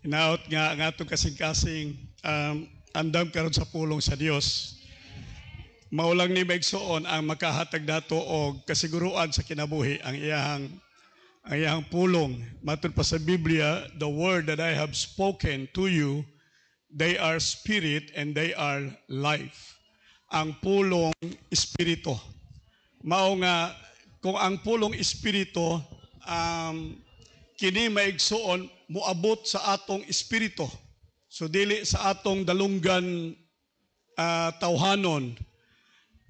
Hinaot nga ang atong kasing-kasing andam karon sa pulong sa Dios. Maulang ni maigsoon ang makahatag nato og kasiguruan sa kinabuhi ang iyang pulong. Matod pa sa Biblia, the word that I have spoken to you, they are spirit and they are life. Ang pulong espiritu. Mao nga kung ang pulong espiritu kini maigsoon moabot sa atong espiritu. So dili sa atong dalunggan tawhanon,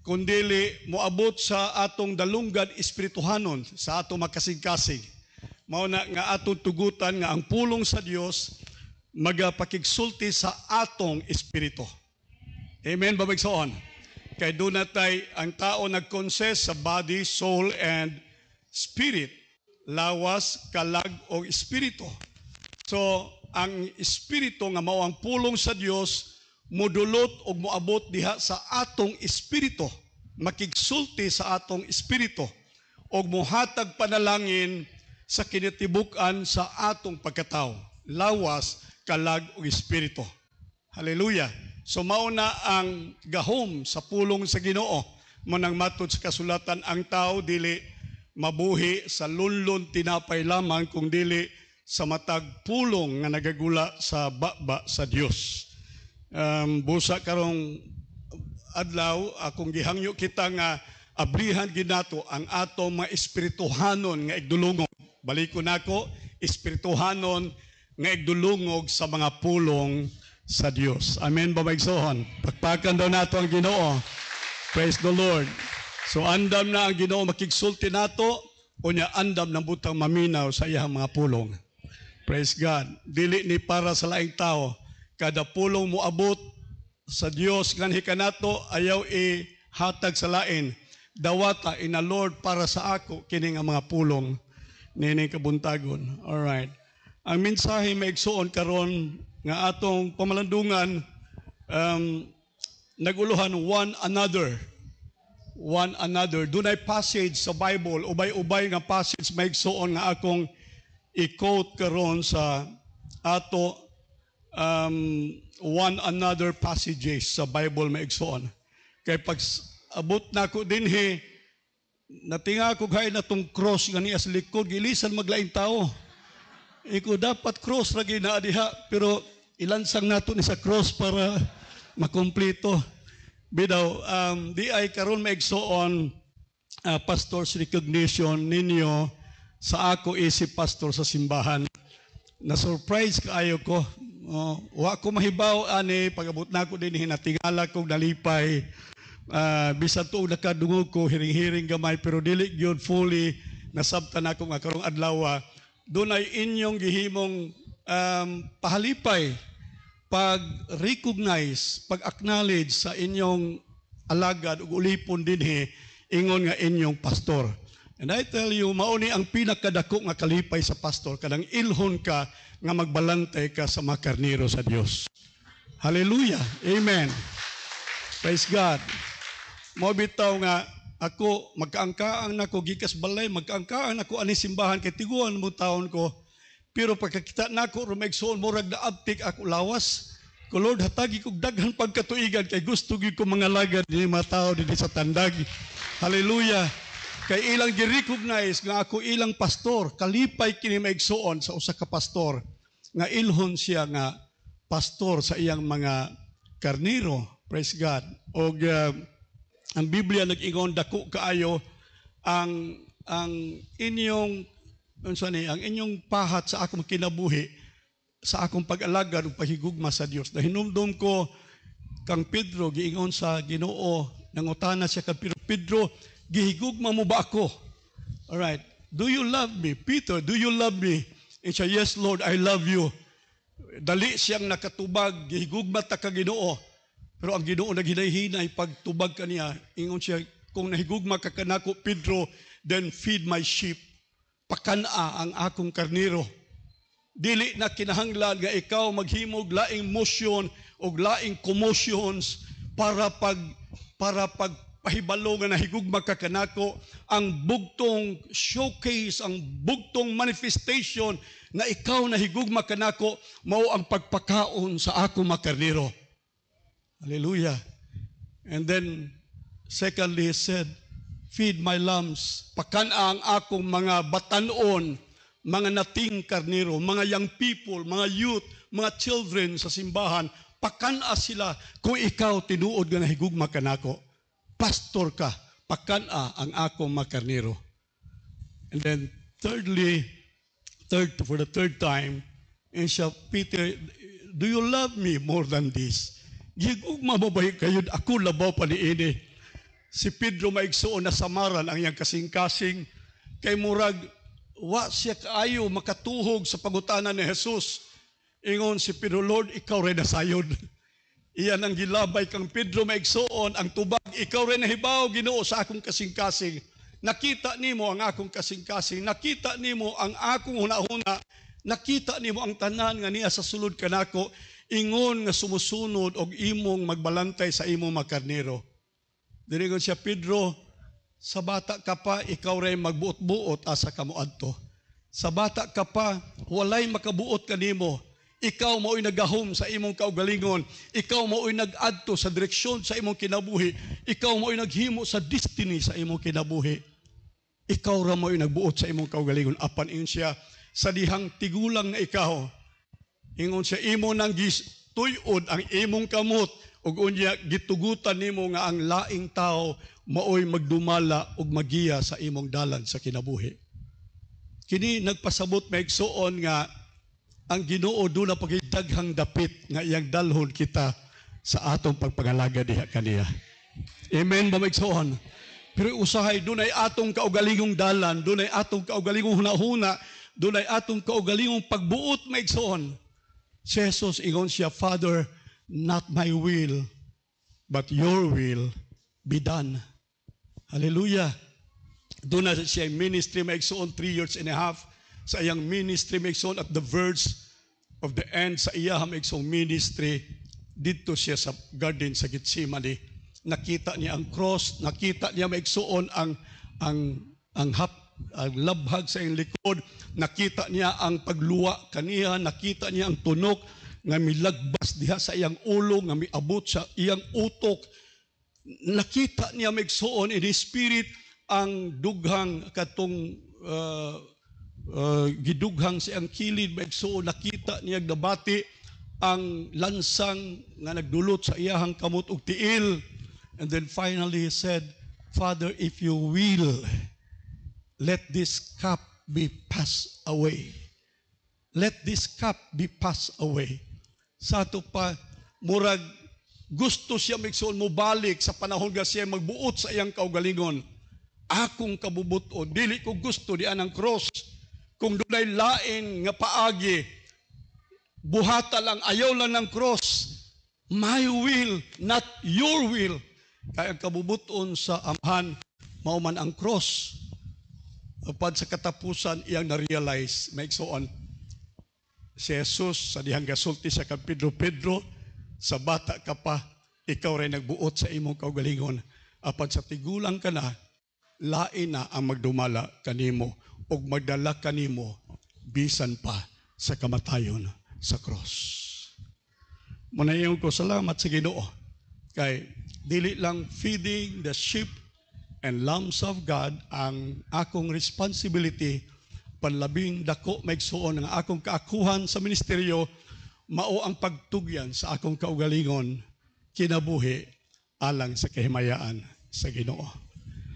kundili moabot sa atong dalunggan espirituhanon, sa atong makasig-kasig. Mao na nga atong tugutan nga ang pulong sa Dios magapakigsulti sa atong espiritu. Amen ba magsoon? Kay doon natay ang tao nag-consist sa body, soul, and spirit. Lawas, kalag, o espiritu. So, ang espiritu nga mao ang pulong sa Dios modulot o moabot diha sa atong espiritu, makigsulti sa atong espiritu o mohatag panalangin sa kinatibuk-an sa atong pagkatao. Lawas, kalag, o espiritu. Hallelujah. So mao na ang gahom sa pulong sa Ginoo. Manang matod sa kasulatan, ang tao dili mabuhi sa lunlon tinapay lamang kung dili sa matag pulong nga nagagula sa baba sa Dios. Busa karong adlaw akong gihangyo kita nga abrihan ginato ang atong mga espirituhanon nga igdulungog. Baliko nako, espirituhanon nga igdulungog sa mga pulong sa Dios. Amen ba maigsoon? Pagpakan daw nato ang Ginoo. Praise the Lord. So andam na ang Ginoo makigsulti nato unya andam ng butang maminaw sa iyang mga pulong. Praise God. Dili ni para sa laing tao. Kada pulong mo abot sa Dios nganhi kanato ayaw ihatag sa lain. Dawata ina Lord para sa ako kini nga mga pulong nining kabuntagon. All right. Ang mensahe maigsoon karon nga atong pamalandungan naguluhan one another. One another. Dunay passage sa Bible, ubay-ubay nga passage maigsoon nga akong i-quote karon sa ato one another passages sa Bible maigsoon. Kay pag abot na ko dinhi, natinga ko gay natong cross nga niya sa likod, gilisan maglaing tao. Iko dapat cross ra gina diha, pero ilansang nato ni sa cross para makumpleto. Bidaw, di ay karon maigsoon pastor's recognition ninyo sa ako isip pastor sa simbahan. Na-surprise kaayo ko. Wa ko mahibaw ani pag-abot na ko din hinatingala kong nalipay. Bisan tuog nakadungog ko, hiring-hiring gamay, pero dili gyud fully nasabtan ako nga karong adlaw. Doon ay inyong gihimong pahalipay, pag-recognize, pag-acknowledge sa inyong alagad ug ulipon dinhi ingon nga inyong pastor. And I tell you, mauni ang pinakadako nga kalipay sa pastor, kadang ilhon ka nga magbalantay ka sa mga karnero sa Dios. Hallelujah. Amen. Praise God. Mo bitaw nga ako magkaangkaan nako gikas balay, magkaangkaan nako ani simbahan kay tiguan mo taon ko. Pero pagkakita nako rumegsoon murag na abtik ako lawas. Ko Lord hatagi kog daghan pagkatuigan kay gusto gyud ko mga lagad ni mga tao dinhi sa tandag. Hallelujah. Kay ilang gi-recognize nga ako ilang pastor, kalipay kini maigsoon sa usa ka pastor nga ilhon siya nga pastor sa iyang mga karnero. Praise God. Og ang Biblia nag-ingon dako kaayo ang inyong ang inyong pahat sa akong kinabuhi, sa akong pag-alagad ug paghigugma sa Dios. Nahinumdum ko kang Pedro giingon sa Ginoo, nangutana siya kang Pedro, gihigugma mo ba ako? All right. Do you love me? Peter, do you love me? And siya, yes Lord, I love you. Dali siyang nakatubag, gihigugma ta ka Ginoo. Pero ang Ginoo naghinay-hinay pagtubag kaniya, ingon siya, kung nahigugma ka kanako Pedro, then feed my sheep. Pakana ang akong karnero. Dili na kinahanglan nga ikaw maghimog laing motion o laing commotions para pahibalo nga nahigugma ka kanako, ang bugtong showcase, ang bugtong manifestation na ikaw nahigugma kanako, mao ang pagpakaon sa ako makarnero. Hallelujah. And then, secondly, he said, feed my lambs. Pakana ang akong mga batanon, mga nating karnero, mga young people, mga youth, mga children sa simbahan. Pakana sila kung ikaw tinuod nga nahigugma kanako. Pastor ka, pakana ang akong makarnero. And then, thirdly, for the third time, and siya, Peter, do you love me more than this? Gigugma mo ba kayo, ako labaw pa ni ini. Si Pedro maigsuon na samaran ang iyang kasing-kasing, kay murag, wa siya kaayo makatuhog sa pangutanan ni Jesus. Ingon si Pedro, Lord, ikaw rin nasayod. Iyan ang gilabay kang Pedro maigsuon, ang tubag, ikaw rin nahibaw, Ginoo, sa akong kasing-kasing. Nakita nimo ang akong kasing-kasing, nakita nimo ang akong hunahuna, nakita nimo ang tanan nga niya sa sulod kanako, ingon nga sumusunod og imong magbalantay sa imong makarnero. Dinigon siya, Pedro, sa bata ka pa, ikaw rin magbuot-buot asa kamo adto. Sa bata ka pa, walay makabuot kanimo. Ikaw mao'y nagahom sa imong kaugalingon. Ikaw mao'y nag-adto sa direksyon sa imong kinabuhi. Ikaw mao'y naghimo sa destiny sa imong kinabuhi. Ikaw ra mao'y nagbuot sa imong kaugalingon. Apan ingon siya, sa dihang tigulang na ikaw, ingon siya, imo nang gituyod ang imong kamot, ug unya gitugutan nimo nga ang laing tao maoy magdumala ug magiya sa imong dalan sa kinabuhi. Kini nagpasabot maigsuon nga ang Ginoo do na pagidaghang dapit nga iyang dalhon kita sa atong pagpangalaga diha kaniya. Amen ba maigsuon? Pero usahay dunay atong kaugalingong dalan, dunay atong kaugalingong hunahuna, dunay atong kaugalingong pagbuot maigsuon. Si Jesus ingon siya, Father, not my will, but your will be done. Hallelujah. Doon na siya ministry maigsoon 3 years and a half. Sa iyang ministry maigsoon at the verge of the end sa iyang maigsoong ministry, dito siya sa garden sa Gethsemane. Nakita niya ang cross, nakita niya maigsoon ang labhag sa iyang likod, nakita niya ang pagluwa kaniya, nakita niya ang tunok nga milagbas diha sa iyang ulo, nga miabot sa iyang utok. Nakita niya maigsuon in his spirit ang dughang katong gidughang sa iyang kilid maigsuon. Nakita niya nabati ang lansang nga nagdulot sa iyang kamot ug tiil. And then finally he said, Father, if you will, let this cup be passed away. Let this cup be passed away. Sa ato pa, murag gusto siya maigsoon mo balik sa panahon nga siya magbuot sa iyang kaugalingon. Akong kabubuton, dili ko gusto diyan ang cross. Kung dunay lain nga paagi, buhata lang, ayaw lang ng cross. My will, not your will. Kaya ang kabubuton sa amhan, mauman ang cross. Upad sa katapusan, iyang na-realize, maigsoon, si Jesus, sa dihang gasulti sa kang Pedro, sa bata ka pa, ikaw rin nagbuot sa imong kaugalingon. Apan sa tigulang ka na, lain na ang magdumala kanimo o magdala kanimo bisan pa sa kamatayon sa cross. Munayon ko salamat sa Ginoo kay dili lang feeding the sheep and lambs of God ang akong responsibility, panlabing dako maigsuon ang akong kaakuhan sa ministeryo, mao ang pagtugyan sa akong kaugalingon kinabuhi alang sa kahimayaan sa Ginoo.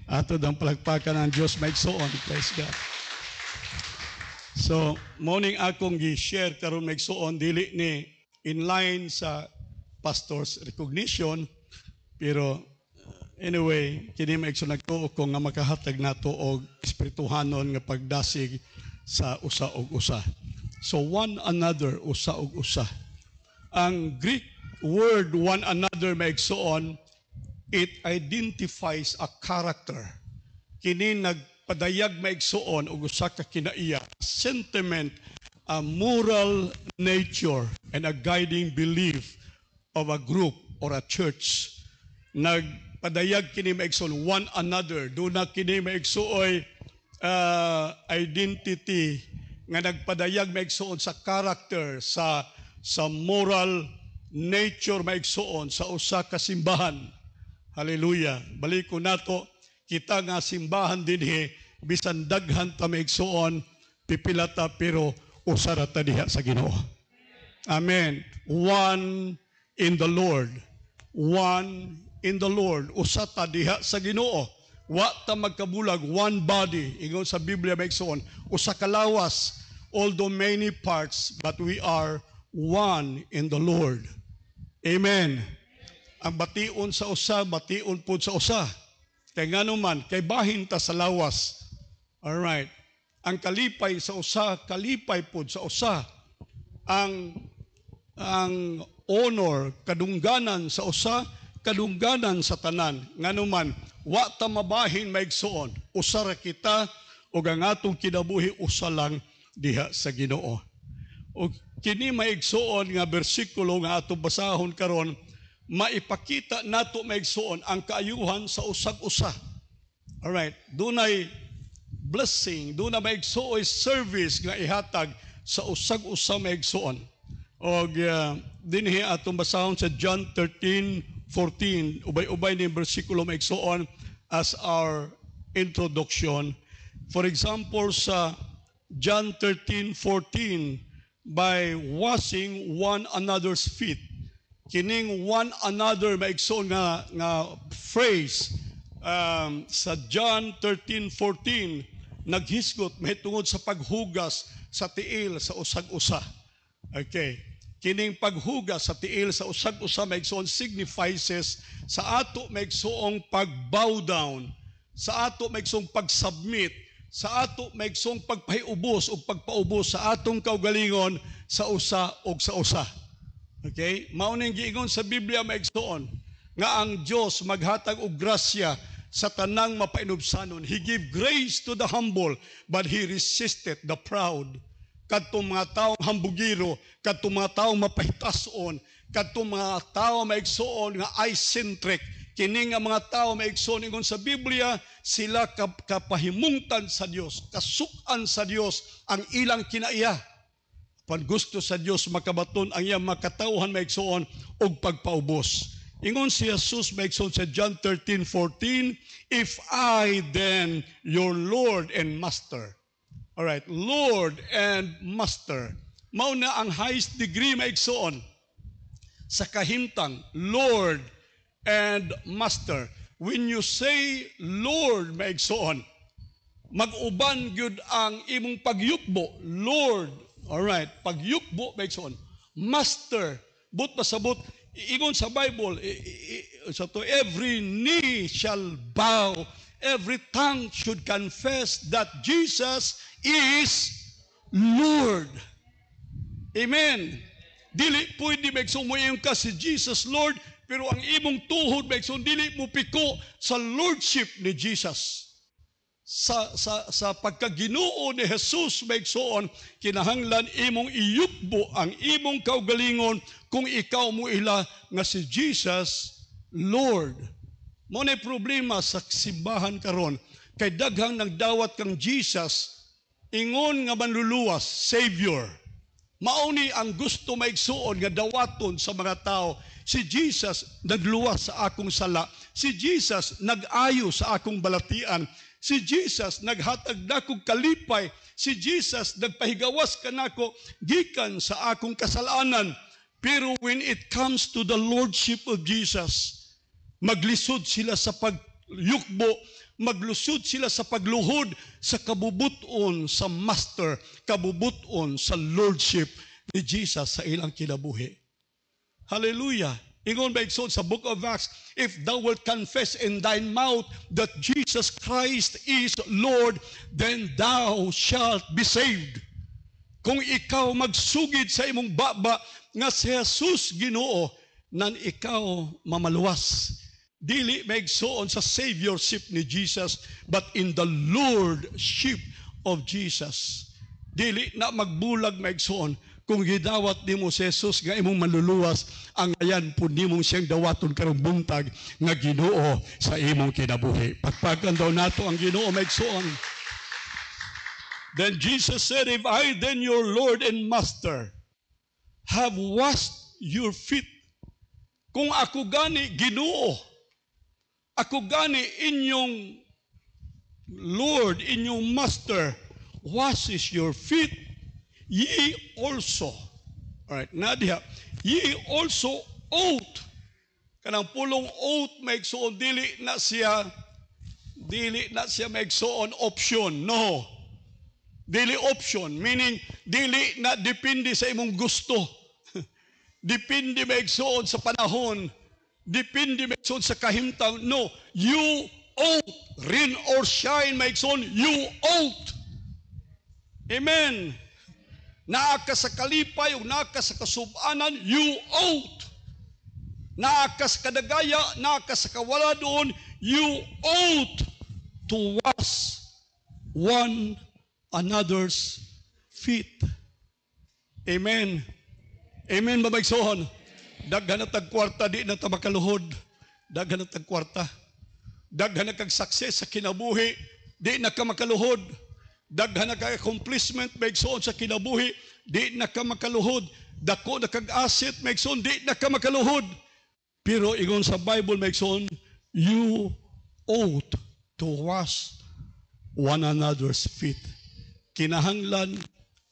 Ato ang palagpakan ng Diyos maigsuon. Praise God. So, morning akong gi-share karon maigsuon dili ni in line sa pastor's recognition, pero anyway, kini maigsuon nagtuo ko nga makahatag nato og espirituhanon nga pagdasig sa usa og usa. So one another, usa og usa. Ang Greek word one another maigsuon, it identifies a character. Kini nagpadayag maigsuon og usa ka kinaiya, sentiment, a moral nature and a guiding belief of a group or a church. Nagpadayag padayag kini maigsoon one another. Do na kini maigsuoy identity nga nagpadayag maigsuon sa character, sa moral nature maigsuon sa usa ka simbahan. Hallelujah. Baliko nato, kita nga simbahan dinhi bisan daghan ta maigsuon pipilata pero usa ra ta diha sa Ginoo. Amen. One in the Lord. One in the Lord. Usa ta diha sa Ginoo. Wa ta magkabulag, one body. Ingon sa Biblia maigsuon, usa ka lawas, although many parts, but we are one in the Lord. Amen. Ang bation sa usa, bation pud sa usa. Kay ngano man, kay bahin ta sa lawas. Alright. Ang kalipay sa usa, kalipay pud sa usa. Ang honor, kadungganan sa usa, kadungganan sa tanan. Ngano man, wa ta mabahin maigsuon, usa ra kita ug ang atong kinabuhi usa lang diha sa Ginoo. Ug kini maigsuon nga bersikulo nga atong basahon karon, maipakita nato maigsuon ang kaayuhan sa usag-usa. Alright, dunay blessing, dunay maigsuoy service nga ihatag sa usag-usa maigsuon. Og dinhi atong basahon sa John 13:14, ubay-ubay ni bersikulo maigsuon as our introduction. For example, sa John 13:14, by washing one another's feet. Kining one another maigsuon nga phrase sa John 13:14 naghisgot mahitungod sa paghugas sa tiil sa usag-usa. Okay. Kining paghugas sa tiil sa usag-usa maigsuon signifies sa ato maigsuong pag-bow down, sa ato maigsuong pag-submit, sa ato maigsuong pagpahiubos o pagpaubos sa atong kaugalingon sa usa og sa usa. Okay? Mao ning giingon sa Biblia maigsuon nga ang Dios maghatag og grasya sa tanang mapainubsanon. He give grace to the humble, but He resisted the proud. Kadtong mga taong hambugiro, kadtong mga taong mapahitason, kadtong mga tao maigsuon nga eye-centric, kini nga mga tao maigsuon ingon sa Biblia, sila kapahimungtan sa Dios, kasukan sa Dios ang ilang kinaiya. Pan gusto sa Dios makabaton ang iyang makatawhan maigsuon og pagpaubos. Ingon si Jesus maigsuon sa John 13:14, if I then, your Lord and Master. Alright, Lord and Master. Mao na ang highest degree maigsuon sa kahimtang, Lord and Master. When you say Lord maigsuon, mag-uban gyud ang imong pagyukbo, Lord. Alright, pagyukbo maigsuon. Master, but pasabot, ingon sa Bible, so to every knee shall bow, every tongue should confess that Jesus is Lord. Amen. Dili pwede maigsuon mo yung ka si Jesus Lord, pero ang imong tuhod maigsuon dili mo piko sa lordship ni Jesus. Sa pagkaginoo ni Jesus maigsuon, kinahanglan imong iyukbo ang imong kaugalingon kung ikaw mo ila nga si Jesus Lord. Mo na problema sa simbahan karon, kay daghang nagdawat kang Jesus ingon nga manluluwas, Savior. Mauni ang gusto maigsuon nga dawaton sa mga tao. Si Jesus nagluwas sa akong sala. Si Jesus nag-ayo sa akong balatian. Si Jesus naghatag nakog kalipay. Si Jesus nagpahigawas kanako gikan sa akong kasalanan. Pero when it comes to the lordship of Jesus, maglisod sila sa pagyukbo, maglusod sila sa pagluhod sa kabubuton sa master, kabubuton sa lordship ni Jesus sa ilang kinabuhi. Hallelujah. Ingon ba igsoon sa book of Acts, if thou wilt confess in thine mouth that Jesus Christ is Lord, then thou shalt be saved. Kung ikaw magsugid sa imong baba nga si Jesus Ginoo, nan ikaw mamaluwas. Dili maigsuon sa saviorship ni Jesus, but in the lordship of Jesus. Dili na magbulag maigsuon kung gidawat nimo si Jesus nga imong manluluwas, ang ayan po nimong siyang dawaton karong buntag nga Ginoo sa imong kinabuhi. Pagpagan daw nato ang Ginoo maigsoon. Then Jesus said, if I then your Lord and Master have washed your feet, kung ako gani Ginoo, ako gani inyong Lord, inyong Master, washes your feet, ye also, alright, nadiha, ye also ought, kanang pulong ought maigsoon, dili na siya maigsoon option, no. Dili option, meaning dili na depende sa imong gusto. Depende maigsoon sa panahon, depende maigsoon sa kahimtang, no. You ought, rain or shine maigsoon, you ought. Amen. Naa ka sa kalipay o naa ka sa kasubanan, you ought. Naa ka sa kadagaya, naa ka sa kawala doon, you ought to wash one another's feet. Amen. Amen, mabaigsoon. Daghan na tagkwarta, di na ta makaluhod. Daghan na tagkwarta. Daghan na kag success sa kinabuhi, di na ka makaluhod. Daghan na kag accomplishment maigsoon sa kinabuhi, di na ka makaluhod. Dako na kag asset maigsoon, di na ka makaluhod. Pero ingon sa Bible maigsoon, you ought to wash one another's feet. Kinahanglan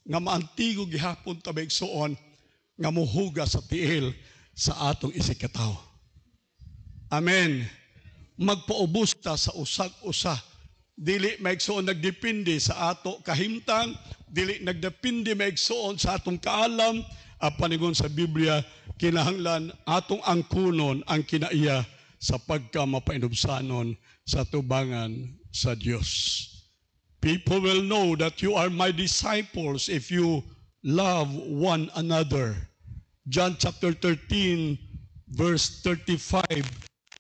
nga maantigo gihapon ta maigsoon nga mohuga sa tiil sa atong isikataw. Amen. Magpaubos ta sa usag-usa. Dili maigsoon nagdepende sa ato kahimtang, dili nagdepende maigsoon sa atong kaalam, panigon sa Biblia, kinahanglan atong angkunon ang kinaiya sa pagkamapainubsanon sa tubangan sa Dios. People will know that you are my disciples if you love one another. John chapter 13, verse 35.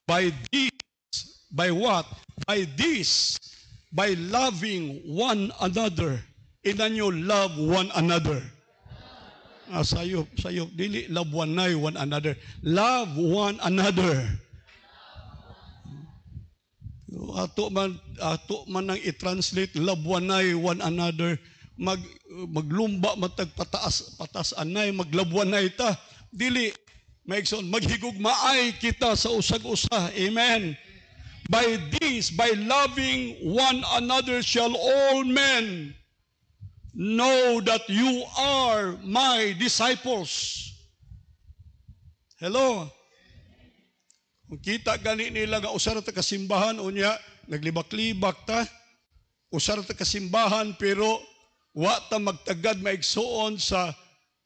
By what? By this, by loving one another. Inanyo, love one another. Sayop, dili, love one another. Love one another. Ato man nang i-translate, love one another. Maglumba, patas anay, maglabwanay ta. Dili, maigsoon, maghigugmaay kita sa usag-usa. Amen. By this, by loving one another, shall all men know that you are my disciples. Hello? Kung kita gani nila nga usara ta kasimbahan, unya, naglibak-libak ta, usara ta kasimbahan, pero wa ta magtagad maigsoon sa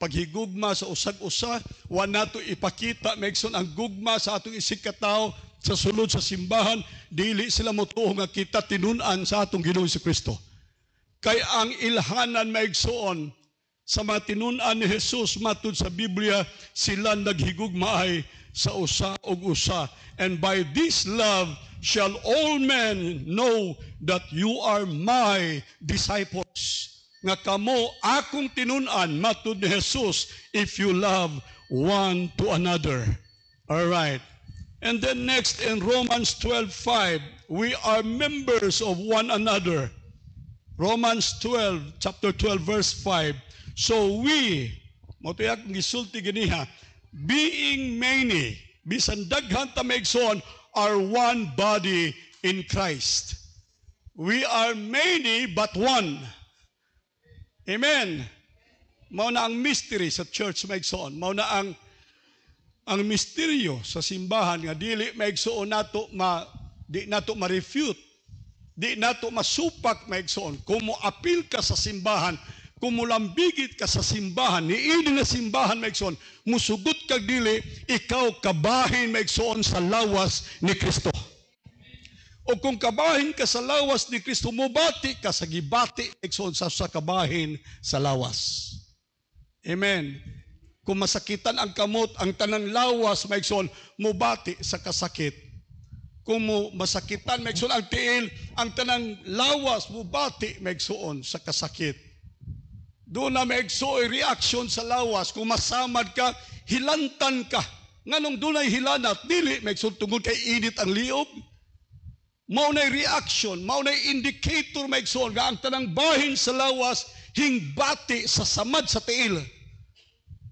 paghigugma sa usag-usa, wa nato ipakita maigsoon ang gugma sa atong isikataw sa sulod sa simbahan, dili sila motuo nga kita tinun-an sa atong Ginoo Kristo. Kay ang ilhanan maigsoon sa mga tinun-an ni Jesus matud sa Biblia, sila naghigugmaay sa usa ug usa. And by this love shall all men know that you are my disciples. Nga kamo akong tinun-an matud ni Jesus if you love one to another. All right. And then next in Romans 12:5, we are members of one another. Romans 12, chapter 12, verse 5. So we, motuyak gisulti ganiha, being many, bisan daghan ta maigsoon, are one body in Christ. We are many but one. Amen. Mao na ang mystery sa church maigsoon. Mao na ang misteryo sa simbahan nga dili maigsoon nato di nato ma-refute, di nato masupak maigsoon. Kung mo apil ka sa simbahan, kung mulambigit ka sa simbahan, niini na simbahan maigsoon, musugot kag dili, ikaw kabahin maigsoon sa lawas ni Kristo. O kung kabahin ka sa lawas ni Kristo, mubati ka sa gibati maigsoon sa kabahin sa lawas. Amen. Kung masakitan ang kamot, ang tanang lawas maigsoon, mubati sa kasakit. Kung masakitan maigsoon ang tiil, ang tanang lawas mubati maigsoon sa kasakit. Doon na maigsoy reaction sa lawas. Kung masamad ka, hilantan ka. Nganong doon ay hilanat, dili, maigsoy tungkol kay init ang liob. Maunay reaction, maunay indicator maigsoon nga ang tanang bahin sa lawas hingbati sa samad sa tiil.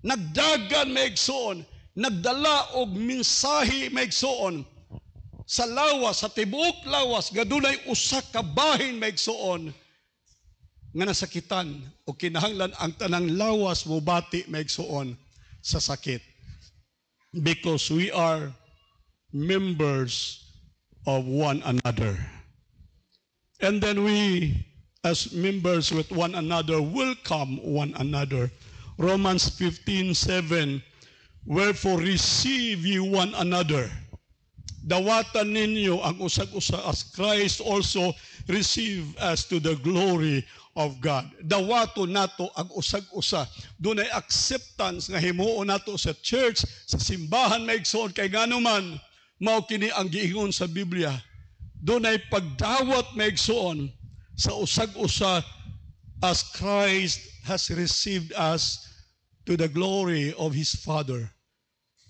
Nagdagan maigsoon, nagdala og mensahe maigsoon sa lawas, sa tibuok lawas, nga dunay usa ka bahin maigsoon nga nasakitan o kinahanglan ang tanang lawas mo bati maigsoon sa sakit. Because we are members of one another. And then we, as members with one another, welcome one another. Romans 15:7, wherefore receive ye one another. Dawatan ninyo ang usag-usa as Christ also receive us to the glory of God. Dawato nato ang usag-usa. Doon ay acceptance nga himuon nato sa church, sa simbahan maigsoon kay ganuman mao kini ang giingon sa Biblia. Doon ay pagdawat maigsoon sa usag-usa as Christ has received us to the glory of His Father.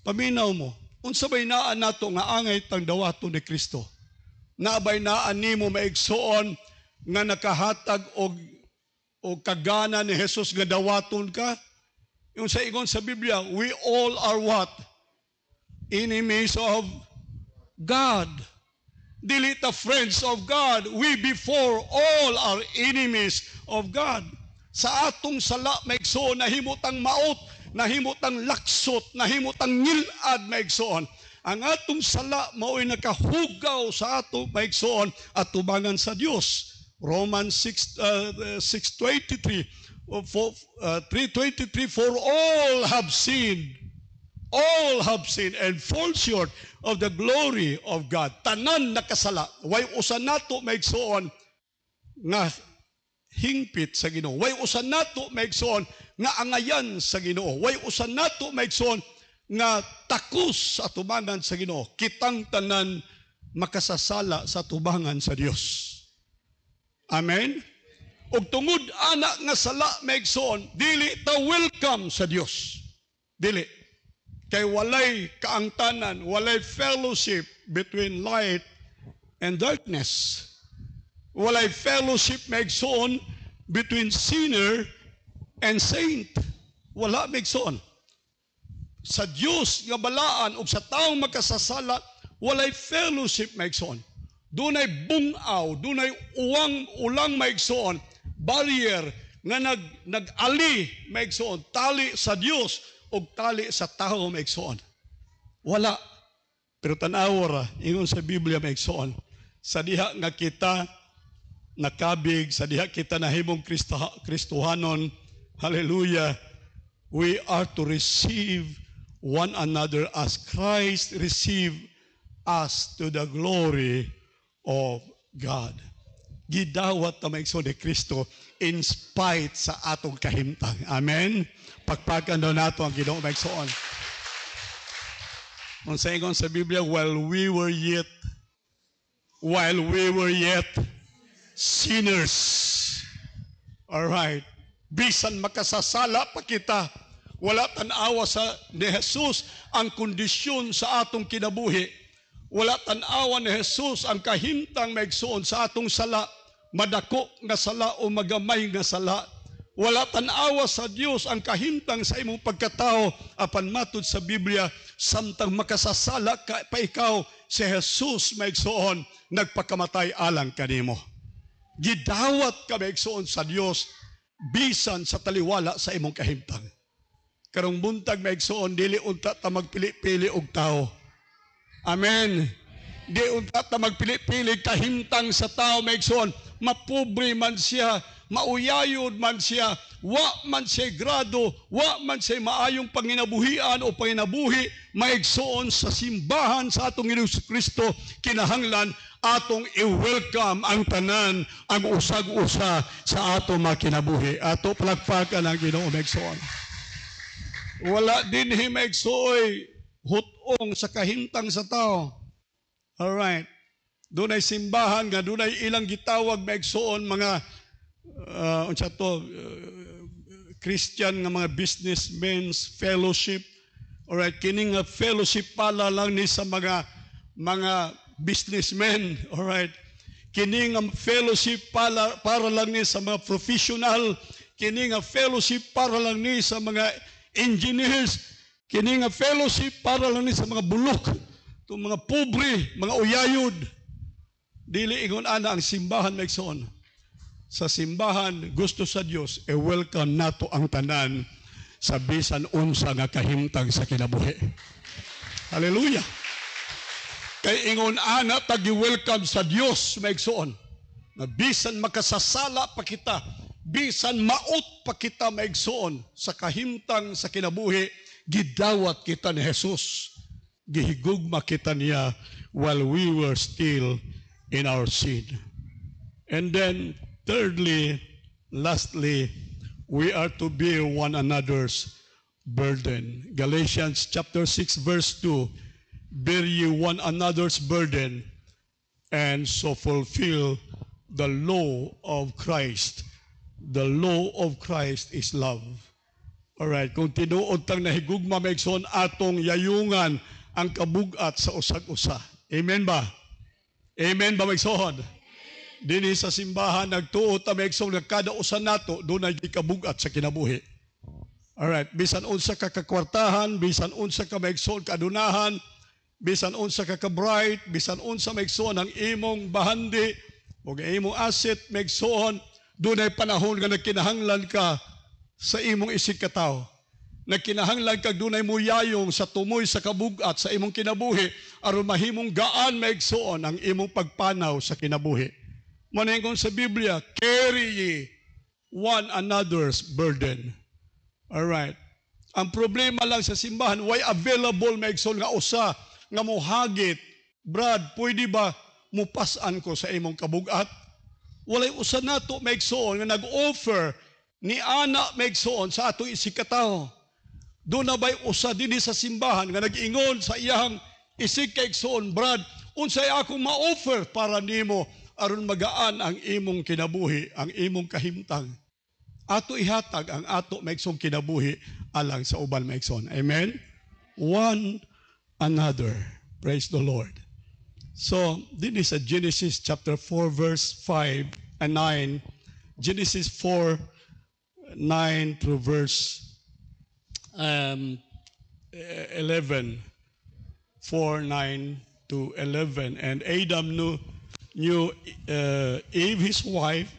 Paminaw mo, unsa bay naan nato nga angay tang dawato ni Kristo? Naabay naan nimo maigsoon nga nakahatag og kagana ni Jesus nga dawaton ka? Yung sa ingon sa Biblia, we all are what? Enemies of God. Dili ta friends of God. We before all are enemies of God. Sa atong sala maigsoon nahimutang maot, nahimutang laksot, nahimutang ngilad maigsoon. Ang atong sala mao'y nakahugaw sa ato maigsoon at tubangan sa Dios. Romans 6:23, 3:23, for all have sinned and fall short of the glory of God. Tanan nakasala. Way usa nato maigsoon nga hingpit sa Ginoo. Way usa nato maigsoon nga angayan sa Ginoo. Way usa nato maigsoon nga takos sa tubangan sa Ginoo. Kitang tanan makasasala sa tubangan sa Dios. Amen. Ug tungod ana nga sala maigsoon, dili ta welcome sa Dios. Dili. Kay walay kaangtanan, walay fellowship between light and darkness. Walay fellowship maigsoon between sinner and saint. Wala maigsoon. Sa Dios nga balaan ug sa taong makasasala, walay fellowship maigsoon. Dunay bungaw, dunay ulang maigsoon, barrier nga nag-ali maigsoon, tali sa Dios o tali sa tao maigsoon. Wala. Pero tanaw ra, ingon sa Biblia maigsoon, sa diha nga kita nakabig, sa diha kita nahimong Kristohanon, hallelujah, we are to receive one another as Christ received us to the glory of God. Gidawat na maigsoon ni Kristo in spite sa atong kahimtang. Amen? Pagpakan daw nato ang Ginoo maigsoon. Kung sa ingon sa Biblia, while we were yet sinners. Alright. Bisan makasasala pa kita, wala tanawa sa ni Jesus ang kondisyon sa atong kinabuhi. Wala tanawa ni Jesus ang kahimtang maigsoon sa atong sala, madako nga sala o magamay nga sala. Wala tanawa sa Dios ang kahimtang sa imong pagkatao apan matud sa Biblia samtang makasasala ka pa ikaw si Jesus maigsoon nagpakamatay alang kanimo. Gidawat ka maigsoon sa Dios bisan sa taliwala sa imong kahimtang. Karong buntag maigsoon dili unta ta magpili-pili og tao. Amen. Di unta ta magpili-pili kahimtang sa tao maigsoon, mapobre man siya, mauyayod man siya, wa man siya grado, wa man siya maayong panginabuhian o panginabuhi, maigsoon sa simbahan sa atong Hesus Kristo, kinahanglan atong i-welcome ang tanan, ang usag-usa sa atong makinabuhi. Ato palagpakan ang Ginoo maigsoon. Wala din maigsoy hutong sa kahintang sa tao. Alright. Doon ay simbahan nga, doon ay ilang gitawag maigsoon mga Christian nga mga businessmen's fellowship. Alright, kini nga fellowship pala lang ni sa mga businessmen. Alright, kini nga fellowship para lang ni sa mga professional. Kini nga fellowship para lang ni sa mga engineers. Kini nga fellowship para lang ni sa mga bulok, itong mga pobre, mga uyayod. Dili ingon ana ang simbahan maigsoon. Sa simbahan gusto sa Dios welcome nato ang tanan sa bisan unsa nga kahimtang sa kinabuhi. Hallelujah. Kay ingon ana tagi-welcome sa Dios maigsoon. Na bisan makasasala pa kita, bisan maot pa kita maigsoon sa kahimtang sa kinabuhi, gidawat kita ni Jesus. Gihigugma kita niya while we were still in our sin. And then, thirdly, lastly, we are to bear one another's burden. Galatians chapter 6 verse 2, bear ye one another's burden, and so fulfill the law of Christ. The law of Christ is love. Alright, kung tinuod tang nahigugma maigsoon atong yayungan ang kabugat sa usag-usa. Amen ba? Amen ba maigsoon? Dinhi sa simbahan nagtuo ta maigsoon nga kada usa nato dunay kabugat sa kinabuhi. Alright, bisan unsa ka kakwartahan, bisan unsa ka maigsoon kadunahan, bisan unsa ka ka-bright, bisan unsa maigsoon ang imong bahandi o imong asset maigsoon, dunay panahon nga nagkinahanglan ka sa imong isig katawo. Nagkinahanglan kag dunay muyayong sa tumoy sa kabugat sa imong kinabuhi aron mahimong gaan maigsoon ang imong pagpanaw sa kinabuhi. Maningkon sa Biblia, carry ye one another's burden. Alright. Ang problema lang sa simbahan, why available maigsoon nga usa nga mohagit, Brad, pwede ba mupasan ko sa imong kabugat? Walay usa nato maigsoon nga nag-offer ni ana maigsoon sa atong isikataw. Doon na ba'y usa dinhi sa simbahan nga nag-ingon sa iyang isig kaigsoon, Brad, unsay akong ma-offer para nimo aron magaan ang imong kinabuhi, ang imong kahimtang. Ato ihatag ang ato maigsoong kinabuhi alang sa uban maigsoon. Amen? One another. Praise the Lord. So, dinhi sa Genesis chapter 4 verse 5 and 9. Genesis 4 9 through verse 11, 4, 9 to 11. And Adam knew Eve, his wife,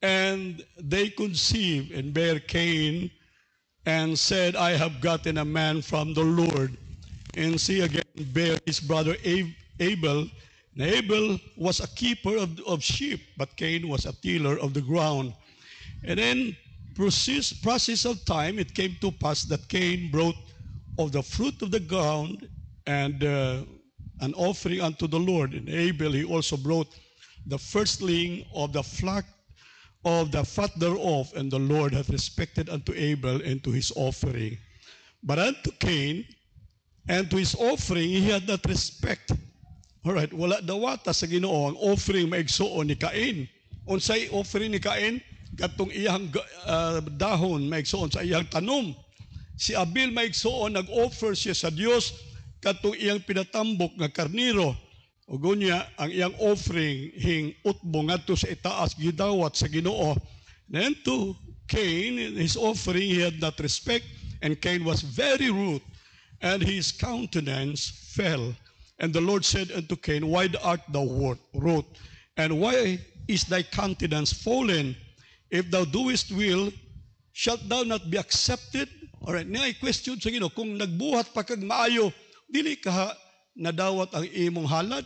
and they conceived and bare Cain, and said, I have gotten a man from the Lord. And she again bare his brother Abel. And Abel was a keeper of sheep, but Cain was a tiller of the ground. And then, process of time, it came to pass that Cain brought of the fruit of the ground and an offering unto the Lord. And Abel, he also brought the firstling of the flock of the fat thereof, and the Lord hath respected unto Abel and to his offering. But unto Cain and to his offering he had not respect. Alright, wala dawata sa Ginoo ang offering maigsoon ni Cain. Unsay offering ni Cain? Katong iyang dahon maigsoon sa iyang tanom. Si Abel maigsoon nag-offer siya sa Dios katong iyang pinatambok nga karniro. Ug unya ang iyang offering hing utbo ngadto sa itaas gidawat sa Ginoo. Then to Cain, his offering he had not respect, and Cain was very rude, and his countenance fell. And the Lord said unto Cain, why art thou wroth? And why is thy countenance fallen? If thou doest will, shalt thou not be accepted? Alright, niya question sa Ginoo, kung nagbuhat pa kag maayo, dili ka nadawat ang imong halad.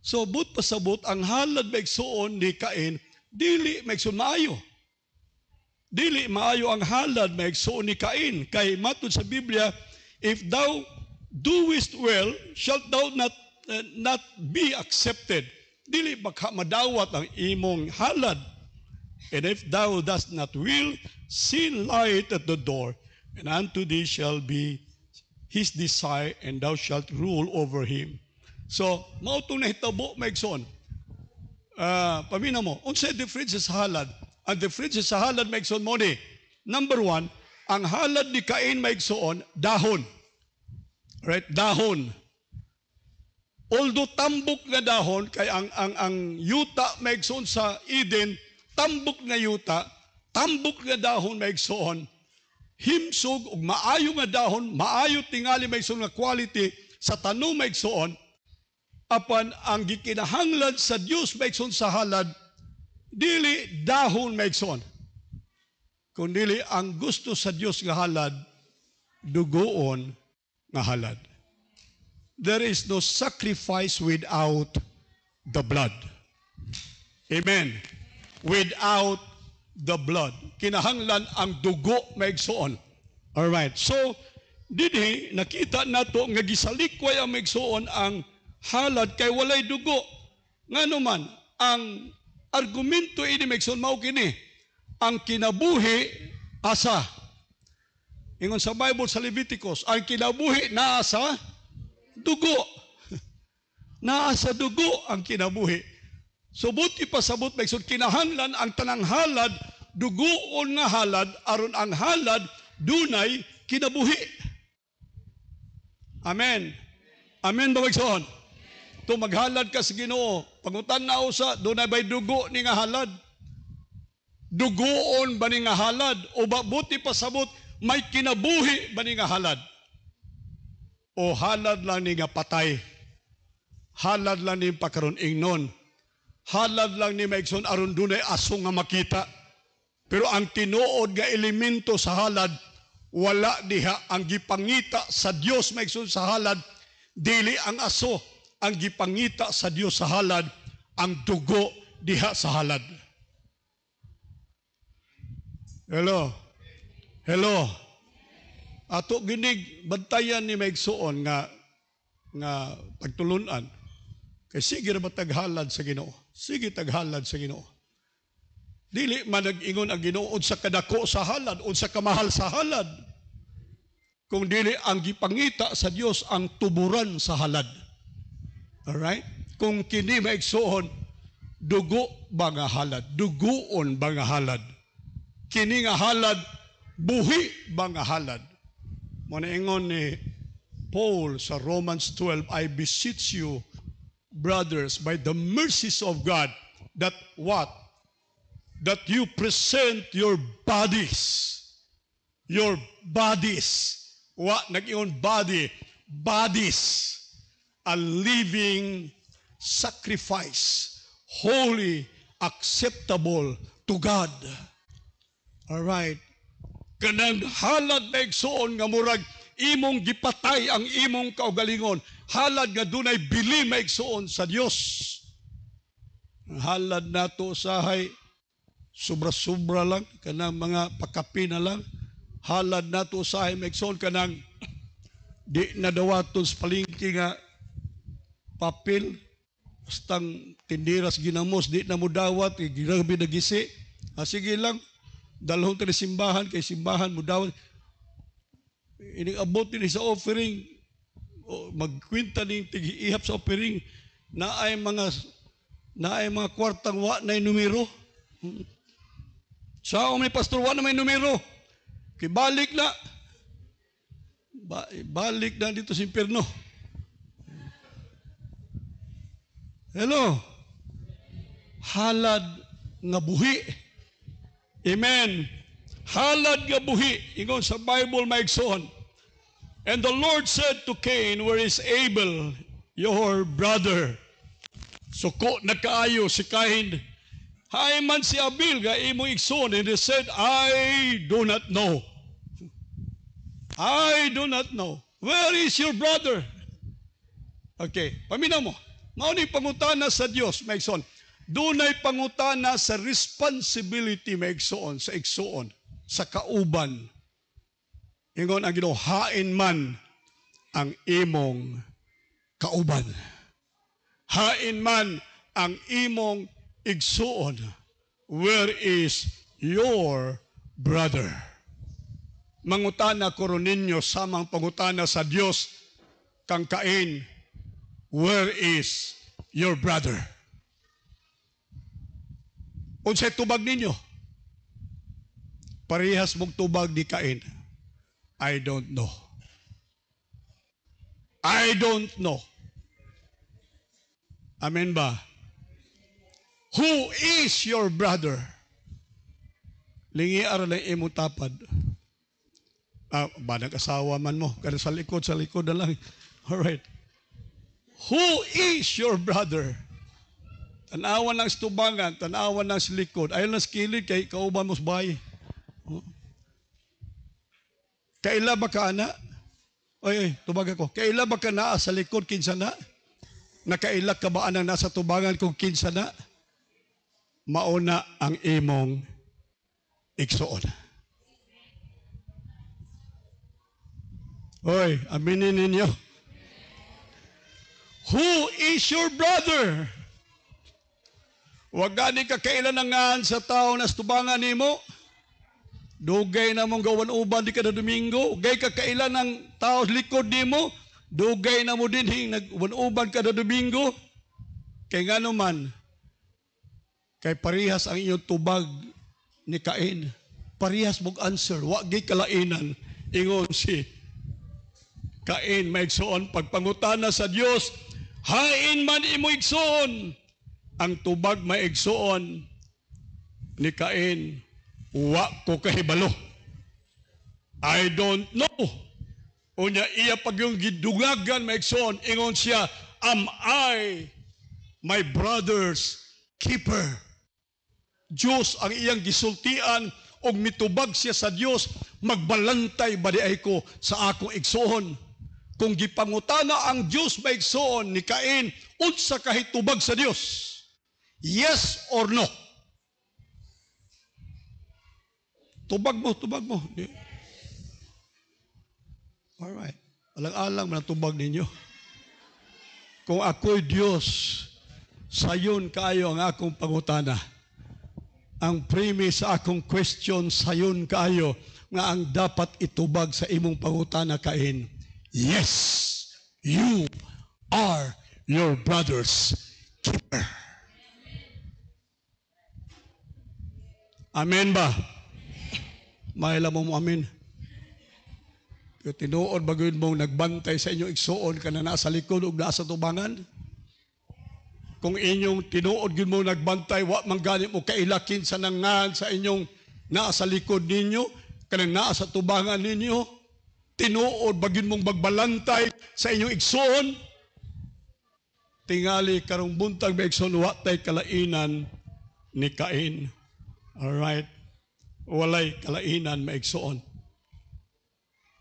So, but pasabot, ang halad maigsoon ni Cain, dili maigsoon maayo. Dili maayo ang halad maigsoon ni Cain. Kay matud sa Biblia, if thou doest well, shalt thou not be accepted. Dili baka madawat ang imong halad. And if thou dost not will, sin lieth at the door, and unto thee shall be his desire, and thou shalt rule over him. So, mautong nahitabo maigsoon. Pamina mo, unsay difference sa halad? Ang difference sa halad maigsoon mo ni, Number one, ang halad ni Cain maigsoon, dahon. Right? Dahon. Although tambok na dahon, kay ang yuta maigsoon sa Eden, tambok na yuta, tambok na dahon maigsoon, himsog ug maayo nga dahon, maayo tingali maigsoon nga quality sa tanong maigsoon, apan ang gikinahanglan sa Dios maigsoon sa halad, dili dahon maigsoon. Kundi ang gusto sa Dios nga halad, dugoon nga halad. There is no sacrifice without the blood. Amen. Without the blood. Kinahanglan ang dugo maigsoon. Alright. So, dinhi nakita nato nga gisalikway ang maigsoon ang halad kay walay dugo. Nganuman, ang argumento ini maigsoon mao kini. Ang kinabuhi asa. Ingon sa Bible sa Leviticus, ang kinabuhi naa sa dugo. Naa sa dugo ang kinabuhi. So buti pasabot maigsoon kinahanglan ang tanang halad dugoon nga halad aron ang halad dunay kinabuhi. Amen. Amen ba maigsoon? To maghalad ka sa Ginoo, pangutan na usa dunay bay dugo ni nga halad. Dugoon ba ni nga halad o buti pasabot may kinabuhi ba ni nga halad? O halad lang ni nga patay? Halad lang ni pakaron ingnon? Halad lang ni maigsoon aron dunay aso nga makita? Pero ang tinuod nga elemento sa halad, wala diha. Ang gipangita sa Dios maigsoon sa halad, dili ang aso. Ang gipangita sa Dios sa halad, ang dugo diha sa halad. Hello? Hello? Ato ginig bantayan ni maigsoon nga pagtulunan. Kay sige ra ba taghalad sa Ginoo? Sige taghalad sa Ginoo. Dili man nag-ingon ang Ginoo sa kadako sa halad o sa kamahal sa halad. Kung dili ang gipangita sa Dios ang tuburan sa halad. Alright? Kung kini maigsoon, dugo ba nga halad? Dugoon ba nga halad? Kini nga halad, buhi ba nga halad? Muna ingon ni Paul sa Romans 12, I beseech you, brothers, by the mercies of God, that what? That you present your bodies. What? Nag-iyon body. Bodies. A living sacrifice. Holy, acceptable to God. Alright. Kanang halad na igsoon nga murag imong gipatay ang imong kaugalingon. Halad nga dunay bili maigsoon sa Dios. Halad nato usahay sobra-sobra lang kanang mga pakapi na lang. Halad nato usahay maigsoon kanang di nadawaton sa palengke nga papel. Bastang tindiras ginamos di na mo dawat girabi na gisi. Sige lang. Dalhong tayo simbahan, kay simbahan mo daw, inabot din sa offering, magkwinta din tig-ihap sa offering, na ay mga kwartang wa na numero. Sa may pastor, wa na may numero. Kay balik na. Balik na dito sa impyerno. Hello? Halad nga buhi. Amen. Halad nga buhi. Ingon sa Bible maigsoon. And the Lord said to Cain, where is Abel, your brother? Suko na kaayo si Cain. Hay man si Abel nga imong igsoon. And he said, I do not know. I do not know. Where is your brother? Okay, paminaw mo. Mao ni pangutana sa Dios maigsoon. Dunay pangutana sa responsibility maigsoon, sa igsoon, sa kauban. Ingon ang Ginoo, hain man ang imong kauban. Hain man ang imong igsoon. Where is your brother? Mangutana ko ron ninyo samang pangutana sa Dios kang Cain, where is your brother? Unsay tubag ninyo? parehas mong tubag ni Cain? I don't know. I don't know. Amen ba? Who is your brother? Lingi ara lang imong tapad. Banang asawa man mo. Kada sa likod na lang. Alright. Who is your brother? Tanawan ng stubangan, tanawan ng likod. Ayaw ng skilid kay kauban mo sa bahay. Kaila ba ka na? Oy, tubag ako. Kaila ba ka na sa likod kinsa na? Nakailak ka ba anang nasa tubangan kung kinsa na? Mauna ang imong igsuon. Oy, aminin ninyo. Who is your brother? Wag gani ka kailanangan sa tao na stubangan nimo. Dugay na mong gawan uban di kada Domingo. Gay ka kailan ng tao likod nimo. Dugay na mo din nagwan uban kada Domingo. Kay ngano man, kay parihas ang iyong tubag ni Cain. Parihas mong answer. Wag gay kalainan. Ingon si Cain maigsoon pagpangutana sa Dios, hain man imo igsoon. Ang tubag maigsoon ni Cain, wa ko kahibalo. I don't know. Unya iya pag yung gidugagan maigsoon, ingon siya, am I my brother's keeper? Diyos ang iyang gisultian o mitubag siya sa Diyos, magbalantay ba di ay ko sa akong igsoon? Kung gipangutana ang Diyos maigsoon ni Cain, unsa kahitubag sa Diyos? Yes or no? Tubag mo, tubag mo. Alright. Alang-alang man ang tubag ninyo. Kung ako'y Diyos, sayon kayo ang akong pangutana. Ang premise sa akong question, sayon kayo nga ang dapat itubag sa imong pangutana Cain. Yes, you are your brother's keeper. Amen ba? Mahila mo amen. Tinuod bagoy mong nagbantay sa inyong igsuon ka na nasa likod o nasa tubangan. Kung inyong tinuod mo nagbantay, wa mangganit mo kailakin sa nangan sa inyong nasa likod ninyo, kanang nasa tubangan ninyo. Tinuod bagin mong magbalantay sa inyong igsoon. Tingali karong buntag may igsoon, watay kalainan ni Cain. Alright. Walay kalainan may igsoon.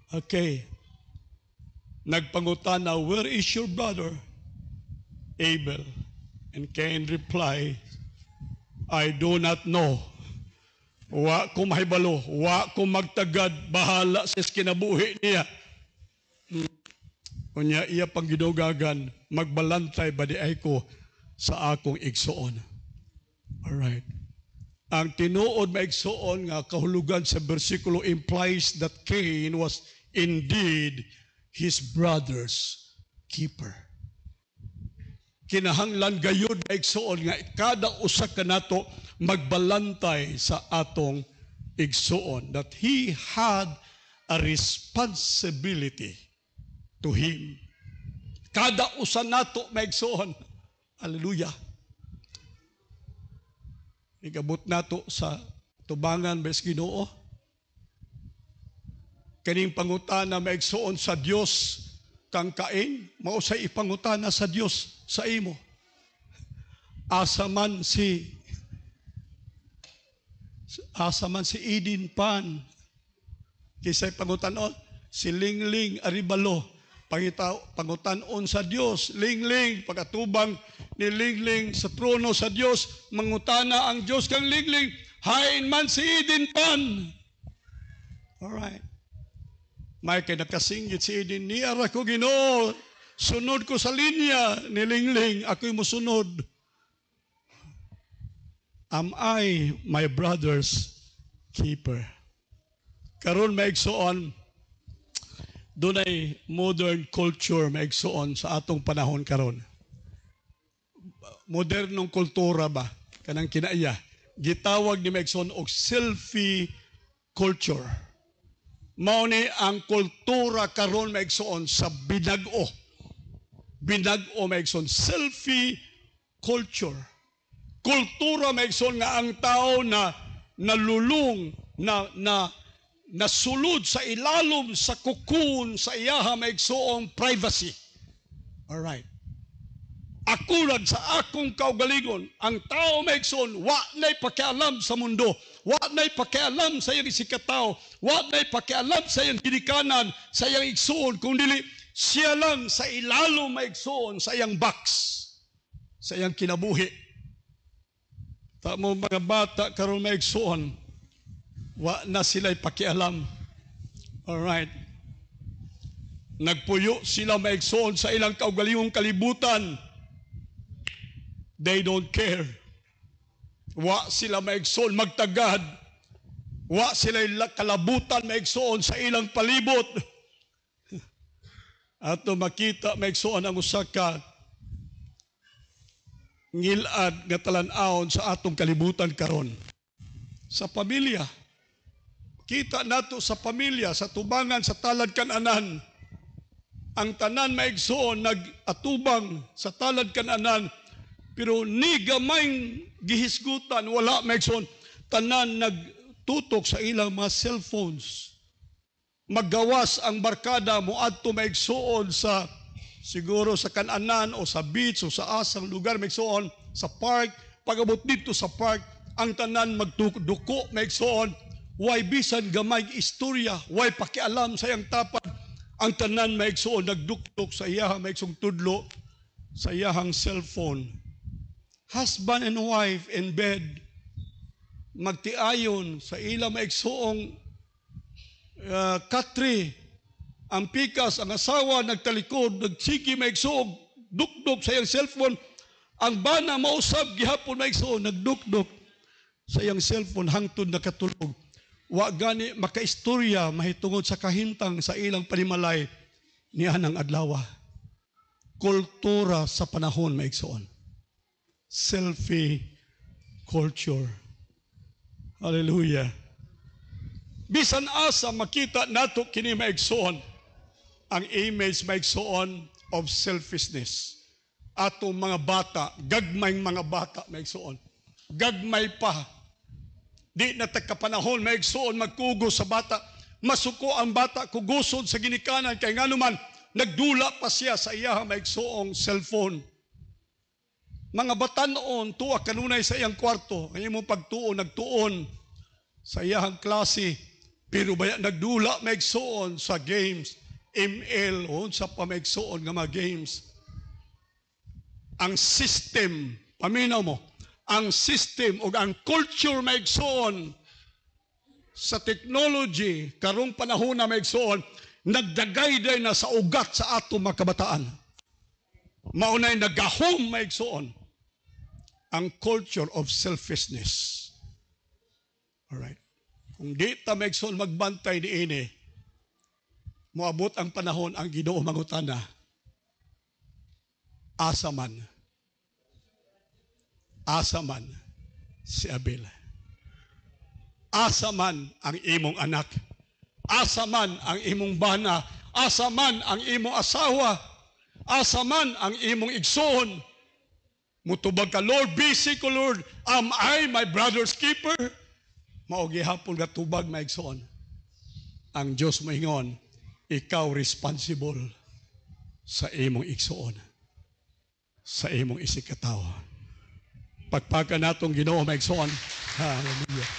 Okay. Nagpangutana, where is your brother? Abel. And Cain replied, I do not know. Wa ko mahibalo, wa ko magtagad, bahala sa kinabuhi niya. Kunya iya pang gidugagan, magbalantay ba di ay ko sa akong igsoon. Alright. Ang tinuod maigsoon nga kahulugan sa bersikulo implies that Cain was indeed his brother's keeper. Kinahanglan gayud maigsoon nga kada usa kanato magbalantay sa atong igsuon, that he had a responsibility to him. Kada usa nato maigsuon. Hallelujah. Igabot nato sa tubangan bes Ginoo. Kaning pangutana maigsuon sa Dios kang Cain, mao say ipangutana sa Dios sa imo. Asa man si Eden Pan, kisay pangutanon, si Lingling Aribalo, pangutanon sa Dios, Lingling, pagkatubang ni Lingling sa trono sa Dios, mangutana ang Dios kang Lingling, hain man si Eden Pan. Alright. May kay nakasinggit si Eden, ni ara ko Ginoo, sunod ko sa linya ni Lingling, ako'y musunod. Am I my brother's keeper? Karon maigsoon, dunay modern culture maigsoon sa atong panahon karon. Modernong kultura ba? Kanang kinaiya. Gitawag ni maigsoon og selfie culture. Mao ni ang kultura karon maigsoon sa binag-o. Binag-o maigsoon selfie culture. Kultura maigsoon nga ang tao na nalulung na nasulod sa ilalom sa kukun sa iyaha maigsoong privacy. All right. Akulad sa akong kaugalingon, ang tao maigsoon, wa na'y pakialam sa mundo, wa na'y pakialam sa iyang isikataw, wa na'y pakialam sa iyang ginikanan, sa iyang igsoon, kung dili siya lang sa ilalom maigsoon sa iyang box, sa iyang kinabuhi. Tamo mga bata karon maigsoon, wa na sila'y pakialam. All right. Nagpuyo sila maigsoon sa ilang kaugalingong kalibutan. They don't care. Wa sila maigsoon magtagad. Wa sila kalabutan maigsoon sa ilang palibot. Ato makita maigsoon ang usa ka ngilad nga talan-awon sa atong kalibutan karon. Sa pamilya. Kita nato sa pamilya, sa tubangan, sa talad kananan. Ang tanan maigsoon nag-atubang sa talad kananan. Pero ni gamayng gihisgutan, wala maigsoon, tanan nagtutok sa ilang mga cellphones. Maggawas ang barkada moadto maigsoon sa siguro sa kananan o sa beach o sa asang lugar maigsoon sa park. Pag-abot dito sa park, ang tanan magduko maigsoon, way bisan gamay istorya, way pakialam sa iyang tapad. Ang tanan maigsoon nagduktok sa iyahang maigsoong tudlo sa iyahang cellphone. Husband and wife in bed, magtiayon sa ilang maigsoong katri, ang pikas, ang asawa, nagtalikod, nagsigi maigsoong, dukdok sa iyang cellphone, ang bana mausab, gihapon maigsoong, nagdukdok sa iyang cellphone, hangtod nakatulog. Wa gani makaistorya, mahitungod sa kahintang sa ilang panimalay, niya ng adlawa. Kultura sa panahon maigsoon. Selfie culture. Hallelujah. Bisan asa makita nato kini maigsoon ang image maigsoon of selfishness. Atong mga bata, gagmayng mga bata maigsoon. Gagmay pa. Di na tagkapanahon maigsoon magkugo sa bata. Masuko ang bata kugusod sa ginikanan kay nganuman nagdula pa siya sa iya maigsoong cellphone. Mga batanon, tuwa kanunay sa iyang kwarto. Kaya mo pagtuon, nagtuon sa iyang klase. Pero baya nagdula maigsoon sa games, ML, o sa pamaigsoon nga mga games. Ang system, paminaw mo, ang system o ang culture maigsoon sa technology, karong panahon na maigsoon, nagdagay day na sa ugat sa atong mga kabataan. Maunay nagahom maigsoon ang culture of selfishness. Alright. Kung di ta maigsoon magbantay di ini, moabot ang panahon ang Ginoo mangutana, asa man si Abel. Asa man ang imong anak. Asa man ang imong bana. Asa man ang imong asawa. Asa man ang imong igsoon. Mutubag ka, Lord, busy ko, Lord. Am I my brother's keeper? Maogi hapon ka tubag maigsoon. Ang Diyos moingon, ikaw responsible sa imong igsoon. Sa imong isikataw. Pagpaka natong Ginoo maigsoon. Hallelujah.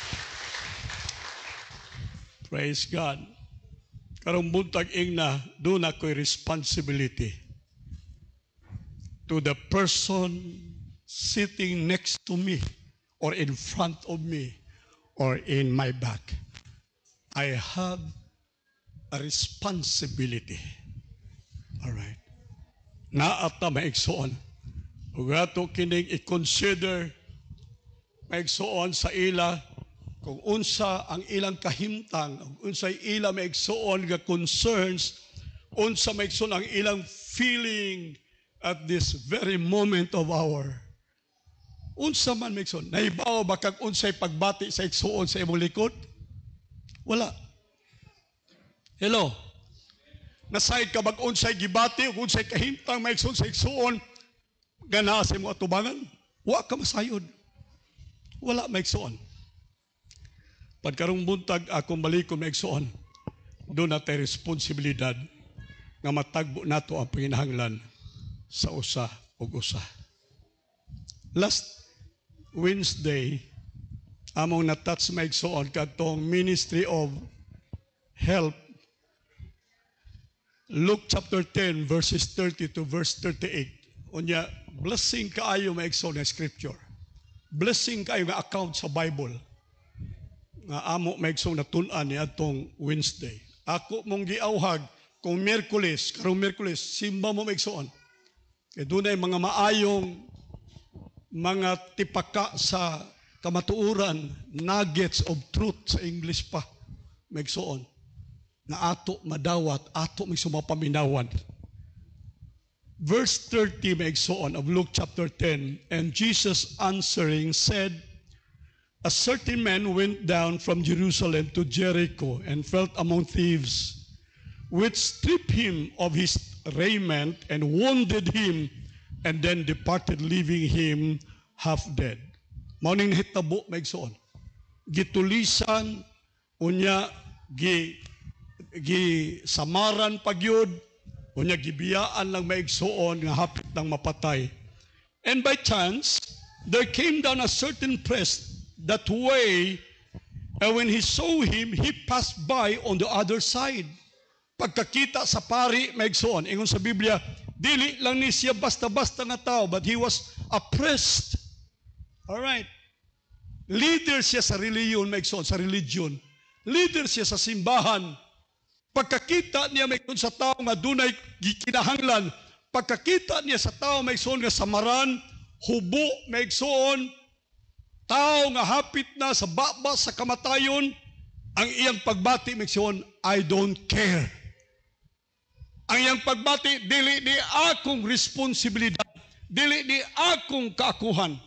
Praise God. Karong buntag ingna, doon ako'y responsibility to the person sitting next to me or in front of me or in my back. I have a responsibility. All right. Naata maigsoon. Ug ato kining i-consider maigsoon sa ila kung unsa ang ilang kahimtang, unsay ila maigsoon nga concerns, unsa maigsoon ang ilang feeling at this very moment of our. Unsa man maigsoon, nahibaw ba kag unsay pagbati sa igsoon sa imong likod? Wala. Hello. Nasayad ka bag unsay gibati ug unsay kahimtang maigsoon sa igsoon gana sa mo atubangan? Wa ka masayod. Wala maigsoon. Pagkarong buntag akong balikon maigsoon, doon natin responsibilidad nga matagbo nato ang panginahanglan sa usa ug usa. Last Wednesday, among na-touch maigsoon kadtong Ministry of Health, Luke chapter 10 verses 30 to verse 38. Unya, blessing kaayo maigsoon na scripture. Blessing kaayo nga account sa Bible. Nga amo maigsoon na tun-an ni atong Wednesday. Ako mong giawhag kung Miyerkules, karong Miyerkules, simba mo maigsoon. Kaya doon ay mga maayong mga tipaka sa kamatuuran, nuggets of truth sa English pa, maigsoon. Na ato madawat, ato may sumapaminawan. Verse 30 maigsoon of Luke chapter 10, and Jesus answering said, a certain man went down from Jerusalem to Jericho and fell among thieves, which stripped him of his raiment and wounded him, and then departed, leaving him half dead. Mauning hitabo maigsoon. Gitulisan, unya samaran pagyud, unya gibiyaan lang maigsoon nga hapit nang mapatay. And by chance, there came down a certain priest that way, and when he saw him, he passed by on the other side. Pagkakita sa pari, maigsoon, ingon sa Biblia, dili lang ni siya basta-basta nga tao, but he was a priest. Alright. Leader siya sa reliyon, maigsoon, sa religion. Leader siya sa simbahan. Pagkakita niya maigsoon sa tao nga dunay gikinahanglan, pagkakita niya sa tao maigsoon nga samaran, hubo maigsoon, tao nga hapit na sa baba sa kamatayon, ang iyang pagbati maigsoon, I don't care. Ang iyang pagbati, dili ni akong responsibilidad, dili ni akong kaakuhan.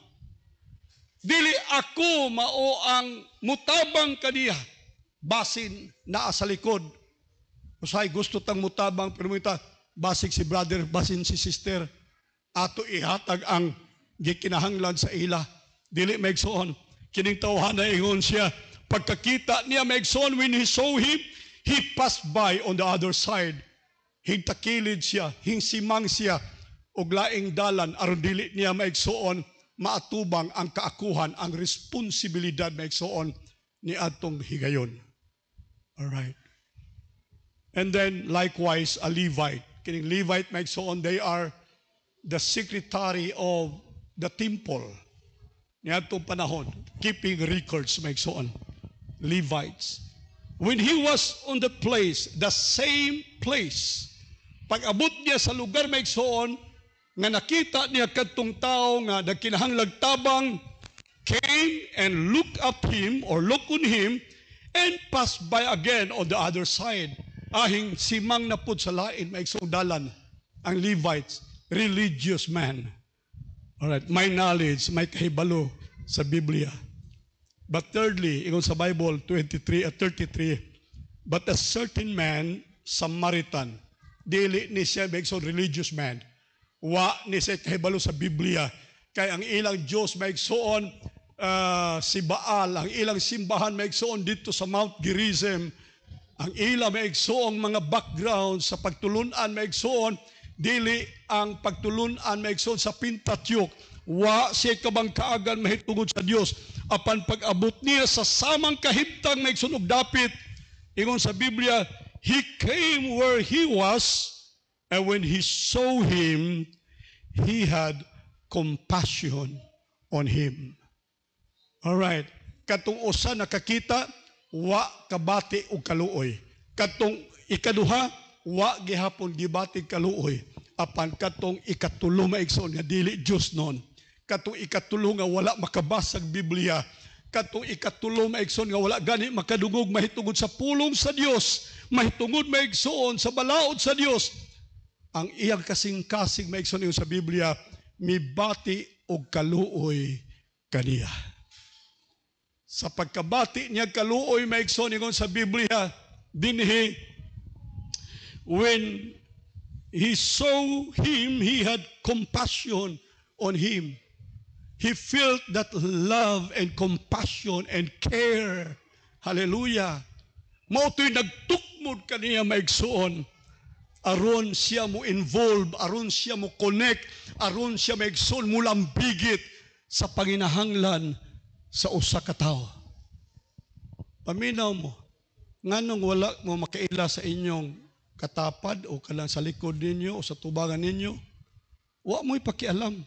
Dili ako mao ang mutabang kaniya, basin naa sa likod. Usay gusto tang mutabang, pero kita basig si brother, basin si sister, ato ihatag ang gikinahanglan sa ila. Dili maigsoon. Kining tawhana ingon siya, pagkakita niya maigsoon, when he saw him, he passed by on the other side. Hingtakilid siya, hingsimang siya, og laing dalan, aron dili niya maigsoon, maatubang ang kaakuhan, ang responsibilidad maigsoon ni atong higayon. Alright. And then likewise a Levite. Kining Levite maigsoon, they are the secretary of the temple. Niadtong panahon, keeping records maigsoon. Levites. When he was on the place, the same place, pag-abot niya sa lugar maigsoon, nga nakita niya kadtong tao nga nagkinahanglag tabang, came and looked at him or look on him and passed by again on the other side. Ahing simang na pud sa lain maigsoong dalan ang Levites, religious man. Alright, may knowledge, may kahibalo sa Biblia. But thirdly, ingon sa Bible 23:33, but a certain man, Samaritan, dili ni siya maigsoong religious man. Wa ni siya kahibalo sa Biblia. Kay ang ilang Diyos maigsoon si Baal, ang ilang simbahan maigsoon dito sa Mount Gerizim, ang ilang maigsoong mga background sa pagtulunan maigsoon, dili ang pagtulunan maigsoon sa Pentateuch. Wa siya kabang kaagan mahitungod sa Dios. Apan pag-abot niya sa samang kahimtang maigsoon og dapit, ingon sa Biblia, he came where he was, and when he saw him, he had compassion on him. Alright. Katong usa nakakita, wa kabati og kaluoy. Katong ikaduha, wa gihapon gibati kaluoy. Apan katong ikatulo maigsoon nga dili Dios noon. Katong ikatulo nga wala makabasag Biblia. Katong ikatulo maigsoon nga wala gani makadungog mahitungod sa pulong sa Dios, mahitungod maigsoon sa balaod sa Dios. Ang iyang kasing-kasing maigsoon sa Biblia, mibati og kaluoy kaniya. Sa pagkabati niya kaluoy maigsoon ingon sa Biblia, dinhi when he saw him, he had compassion on him. He felt that love and compassion and care. Hallelujah. Mao to'y nagtukmod kaniya maigsoon. Aron siya mo involve, aron siya mo connect, aron siya maigsoon mo lambigit sa panginahanglan sa usa ka tawo. Paminaw mo, nganong wala mo makaila sa inyong katapad o kalang sa likod ninyo o sa tubangan ninyo, wa mo'y pakialam.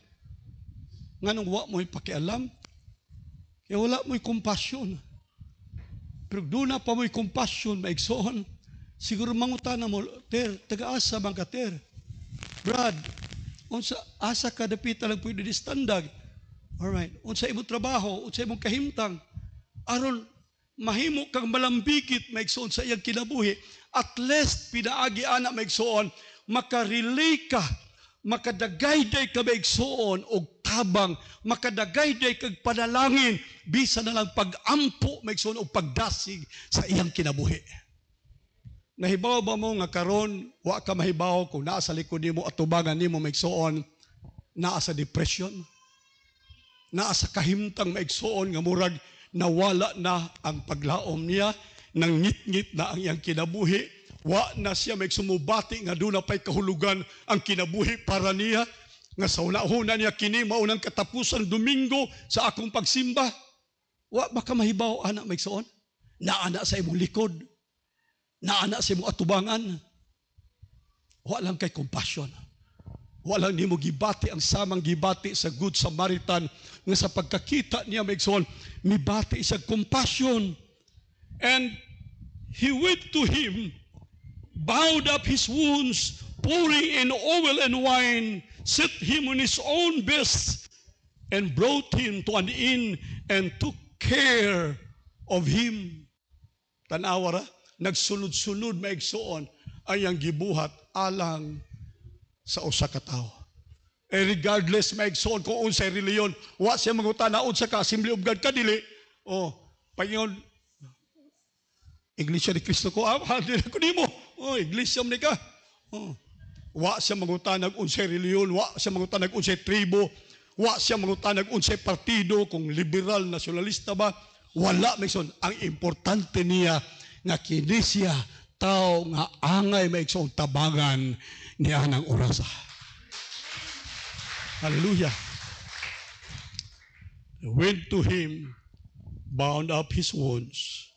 Nganong wa mo'y pakialam? Kaya wala mo'y compassion. Pero doon na pa mo'y compassion, maigsoon. Siguro mangutana mo, Ter, taga-asa bang ka, Ter? Brad, unsa asa ka dapita lang pwede distandag. Alright, unsa imong trabaho, unsa imong kahimtang. Aron mahimo kang malambigit maigsoon sa iyang kinabuhi. At least pinaagi ana maigsoon, makarelay ka, makadagayday ka maigsoon og tabang, makadagayday kag panalangin bisa na lang pagampo maigsoon og pagdasig sa iyang kinabuhi. Nahibaw ba mo nga karon wa ka mahibaw kung naa sa likod nimo at tubangan nimo maigsoon, naa sa depression, naa sa kahimtang maigsoon nga murag nawala na ang paglaom niya, nang ngit-ngit na ang iyang kinabuhi, wa na siya may sumubati nga doon na pa'y kahulugan ang kinabuhi para niya, nga sa una-una niya kini maunang katapusan Domingo sa akong pagsimba. Wa baka mahibaw, anak may soon? Naana sa imong likod, naana sa imong atubangan. Wa lang kay compassion. Walang nimo gibati ang samang gibati sa Good Samaritan nga sa pagkakita niya maigsoon, mibati sa compassion. And he went to him, bowed up his wounds, pouring in oil and wine, set him on his own best, and brought him to an inn and took care of him. Tanawara, nagsunod-sunod maigsoon ang iyang gibuhat alang sa usa ka tawo. Regardless maigsoon kung unsay reliyon, wa siya mangutana unsa ka Assembly of God ka dili. Paingon Iglesia ni Cristo ko, dili ko nimo. Iglesia man ka. Wa siya mangutanag unsay reliyon, wa siya mangutanag unsay tribo, wa siya mangutanag unsay partido, kung liberal, nasyonalista ba, wala maigsoon. Ang importante niya nga kini siya tao nga angay maigsoon tabangan niya ng orasa. Hallelujah. They went to him, bound up his wounds,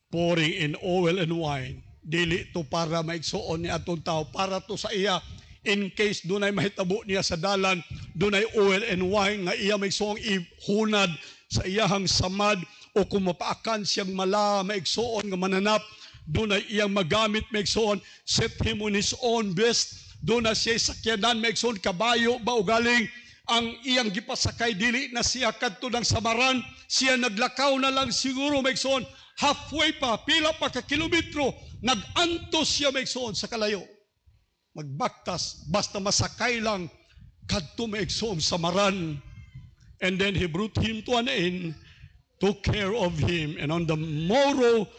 pouring in oil and wine. Dili to para maigsoon ni atong tao, para to sa iya in case dunay mahitabo niya sa dalan, dunay oil and wine nga iya maigsoong ihunad sa iyahang samad, o kung mapaakan siyang mala maigsoon nga mananap, dunay iyang magamit maigsoon, set him on his own best. Doon na siya sakyanan maigsoon, kabayo ba ugaling ang iyang gipasakay, dili na siya kadto ng samaran, siya naglakaw na lang siguro maigsoon, halfway pa, pila pa ka kilometro, nag-antos siya maigsoon sa kalayo. Magbaktas, basta masakay lang, kadto maigsoon samaran. And then he brought him to an inn, took care of him, and on the morrow,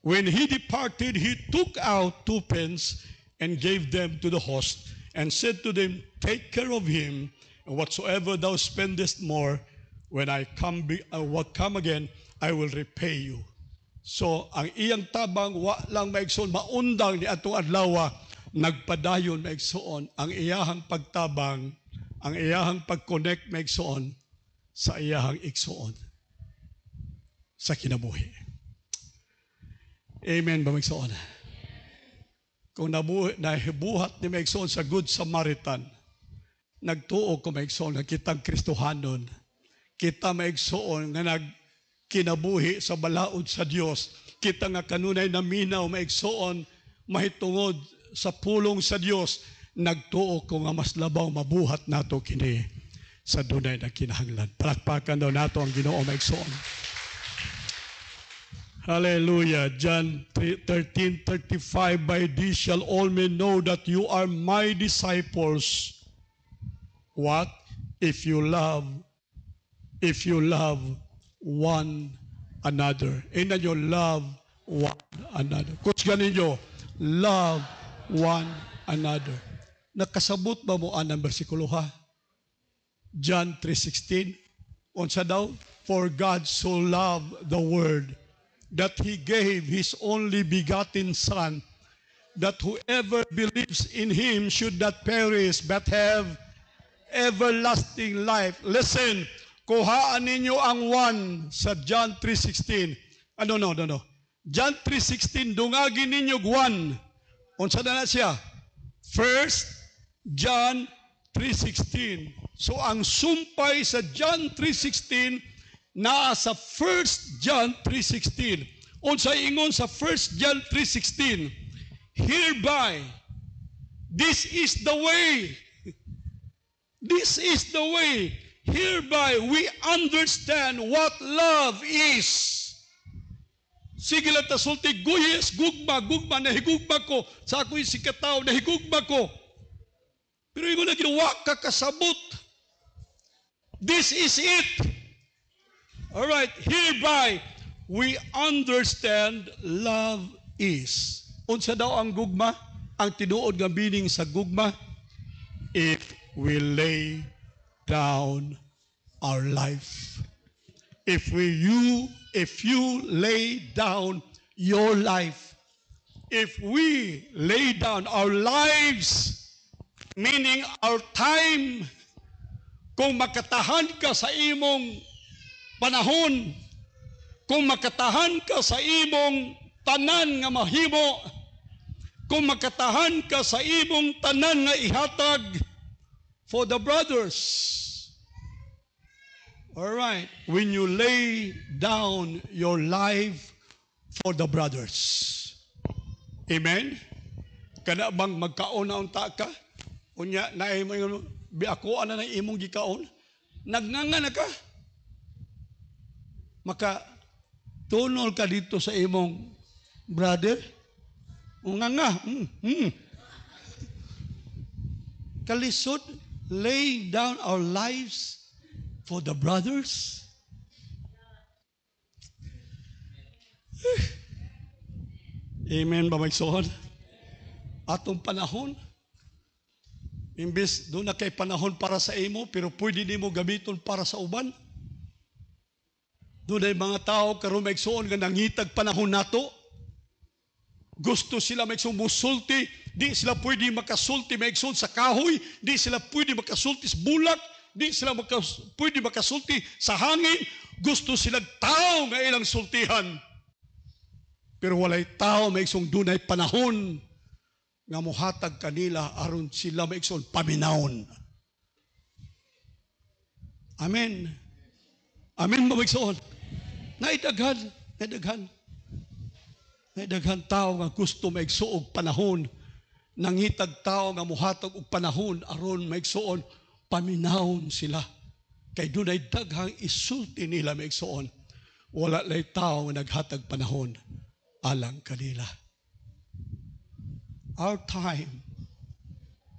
when he departed, he took out 2 pence and gave them to the host, and said to them, take care of him, and whatsoever thou spendest more, when I come again, I will repay you. So, ang iyang tabang, wa lang maigsoon, maundang ni atong adlaw, nagpadayon maigsoon, ang iyahang pagtabang, ang iyahang pag-connect maigsoon, sa iyahang igsoon, sa kinabuhi. Amen ba maigsoon? Kung nahibuhat ni maigsoon sa Good Samaritan, nagtuo ko maigsoon nga kitang Kristohanon, kita maigsoon nga nagkinabuhi sa balaod sa Dios, kita nga kanunay naminaw maigsoon mahitungod sa pulong sa Dios, nagtuo ko nga mas labaw mabuhat nato kini sa dunay na kinahanglan. Palakpakan daw nato ang Ginoo maigsoon. Hallelujah. John 13:35, by this shall all men know that you are my disciples. What? If you love one another. And then you love one another. Coach ganinyo, love one another. Nakasabot ba mo ang bersikulo ha? John 3:16. Unsa daw? For God so loved the world that He gave His only begotten Son, that whoever believes in Him should not perish but have everlasting life. Listen, kuhaan ninyo ang 1 sa John 3:16. No. John 3:16, dungagin ninyo 1. Unsa na siya? 1 John 3:16. So ang sumpay sa John 3:16 naa sa 1 John 3:16. Unsa ingon sa 1 John 3:16? Hereby, this is the way. This is the way. Hereby we understand what love is. Sige lang ta sulti, guyes, gugma, nahigugma ko. Sa ako'y sikataw, nahigugma ko. Pero yung na ginawa ka kasabot. This is it. Alright, hereby we understand love is. Unsa daw ang gugma? Ang tinuod nga meaning sa gugma? If we lay down our life. If you lay down your life, if we lay down our lives, meaning our time, kung makatahan ka sa imong panahon, kung makatahan ka sa imong tanan nga mahimo, kung makatahan ka sa imong tanan nga ihatag for the brothers. All right, when you lay down your life for the brothers. Amen? Kana bang magkaon-unta ka? Unya, naay mo yung biakuan na ng imong gikaon? Nagnanga na ka? Maka, tunol ka dito sa imong brother? Unganga. Kalisod, lay down our lives for the brothers. Amen ba magsoon? Atong panahon, imbes doon na kay panahon para sa imo, pero pwede nimo gamiton para sa uban. Doon ay mga tao karon magsoon nga nangitag panahon nato. Gusto sila magsoon musulti, di sila pwede makasulti magsoon sa kahoy, di sila pwede makasulti sa bulak, di sila pwede makasulti sa hangin. Gusto sila tao nga ilang sultihan. Pero walay tao maigsoon dunay panahon nga mohatag kanila aron sila maigsoon paminawon. Amen. Amen ba maigsoon? Naidaghan tao nga gusto maigsuog panahon, nangitag tao nga mohatag og panahon aron maigsuon paminawon sila. Kay dunay daghang isulti nila maigsuon. Wala lay tao nga naghatag panahon alang kanila. Our time,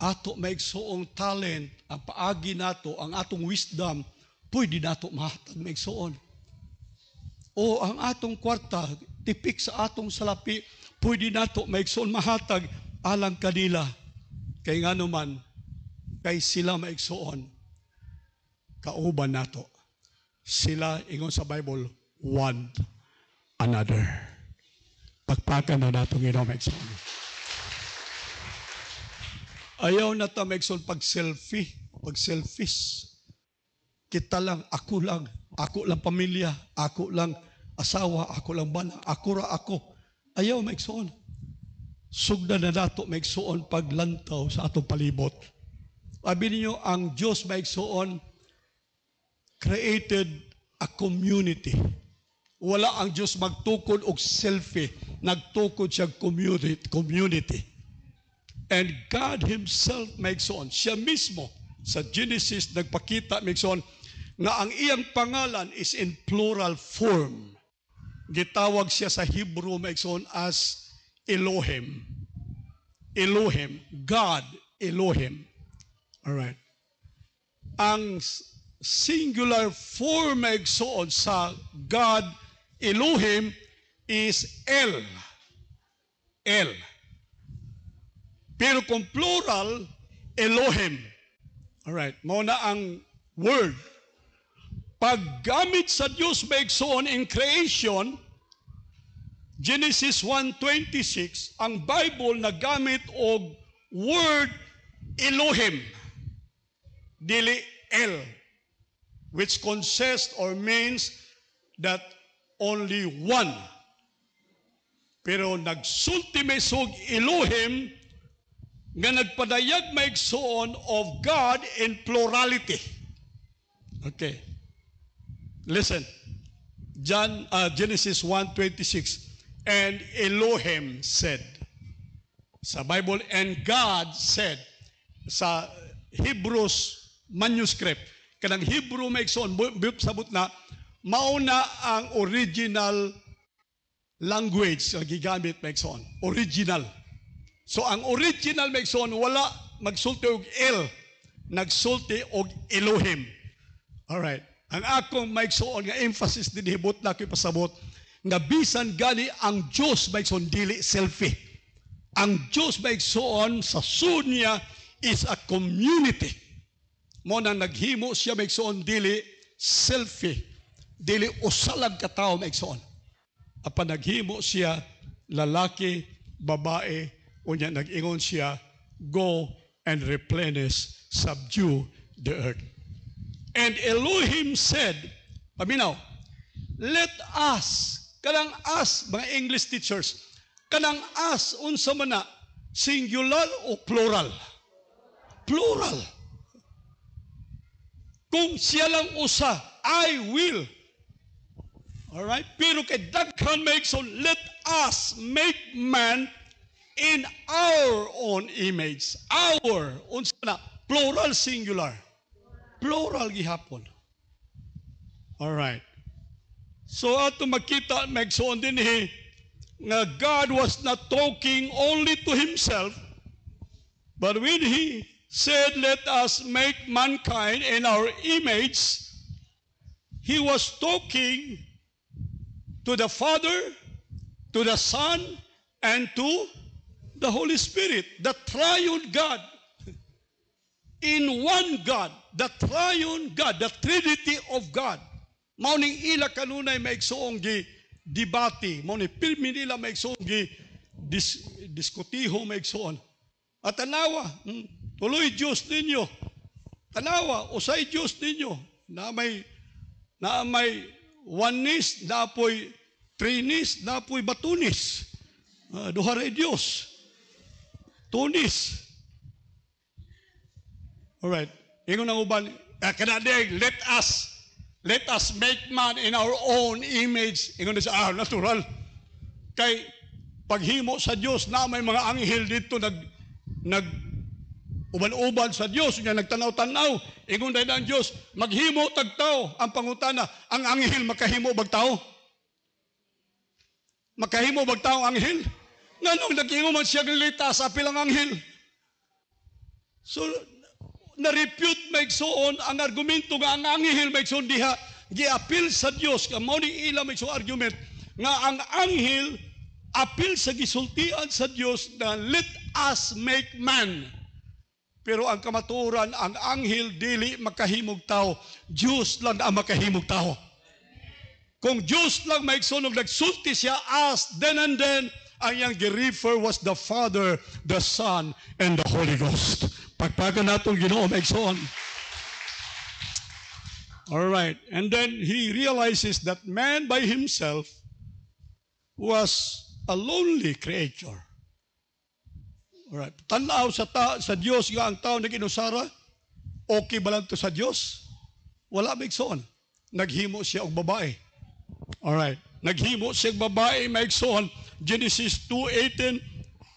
ato maigsuong talent, ang paagi nato, ang atong wisdom, pwede nato mahatag maigsuon. O ang atong kwarta, tipik sa atong salapi, pwede nato maigsuon mahatag alang kanila. Kay nga naman, kay sila maigsuon, kauban nato. Sila, ingon sa Bible, one another. Pagpakan na nato Ginoo maigsuon. Ayaw na ta maigsuon pag-selfish. Kita lang, ako lang pamilya, ako lang asawa, ako lang bana, ako ra ako. Ayaw maigsuon. Sugdan na nato maigsuon paglantaw sa atong palibot. Sabi niyo, ang Diyos maigsuon created a community. Wala ang Diyos magtukod og selfie, nagtukod siya community. And God Himself maigsuon, siya mismo sa Genesis nagpakita maigsuon nga ang iyang pangalan is in plural form. Gitawag siya sa Hebrew maigsoon as Elohim. Elohim, God, Elohim. Alright. Ang singular form maigsoon sa God Elohim is El. El. Pero kung plural, Elohim. Alright, mauna ang word. Paggamit sa Diyos maigsoon in creation, Genesis 1:26, ang Bible nagamit og word Elohim, dili El, which consists or means that only one. Pero nagsulti may sug Elohim nga nagpadayag maigsoon of God in plurality. Okay. Listen. Genesis 1:26. And Elohim said. Sa Bible, and God said. Sa Hebrews manuscript, kanang Hebrew maigsoon, sabot na, mauna ang original language na gigamit maigsoon. Original. So ang original maigsoon, wala magsulti og El, nagsulti og Elohim. Alright. Ang akong maigsoon nga emphasis din hibot na ko'y pasabot, nga bisan gani ang Diyos maigsoon dili selfie. Ang Diyos maigsoon sa sunya is a community. Mo na naghimo siya maigsoon dili selfie, dili usalag ka tao maigsoon. Apan naghimo siya lalaki, babae, unya nag-ingon siya, go and replenish, subdue the earth. And Elohim said, paminaw, let us, kanang us, mga English teachers, kanang us, unsa man na, singular o plural? Plural. Kung siya lang usa, I will. Alright? Pero kay daghan maigsoon, let us make man in our own image. Our, unsa na, plural, singular. Plural gihapon. Alright. So ato makita, maigsoon din nga God was not talking only to himself, but when he said, let us make mankind in our image, he was talking to the Father, to the Son, and to the Holy Spirit, the triune God. In one God, the triune God, the Trinity of God. Mauning ila kanunay maigsoong debate, mauning pirmi nila maigsoong diskutiho maigsoon. At tanawa, tuloy Diyos ninyo. Tanawa, usay Diyos ninyo. Na may oneness, na apoy trinis, na apoy batunis. Duharay Diyos. Tunis. Alright. Ingon ang uban, kanadig, let us make man in our own image. Ingon na sa natural. Kay paghimo sa Diyos na may mga anghel dito nag uban-uban sa Diyos, nga nagtanaw-tanaw. Ingon na ang Diyos, maghimo tagtao. Ang pangutana, ang anghel makahimo bagtao? Makahimo bagtao ang anghel? Nganong nag-ingon man siya galita sa pilang anghel? So, na-repute maigsoon ang argumento nga ang anghel maigsoon diha gi-appeal sa Dios nga mao ni ila maigsoon argument nga ang anghel appeal sa gisultian sa Dios na let us make man. Pero ang kamaturan, ang anghel dili makahimog tao, Dios lang ang makahimog tao. Kung Dios lang maigsoon og nagsulti siya as then and then, ang yang gi-refer was the Father, the Son, and the Holy Ghost. Pagpagan natong Ginoo maigsoon. All right. And then he realizes that man by himself was a lonely creature. All right. Tanaw sa Dios nga ang tao nag-inusara, okay ba lang to sa Dios? Wala maigsoon. Naghimo siya og babae. All right. Naghimo siya og babae maigsoon. Genesis 2:18,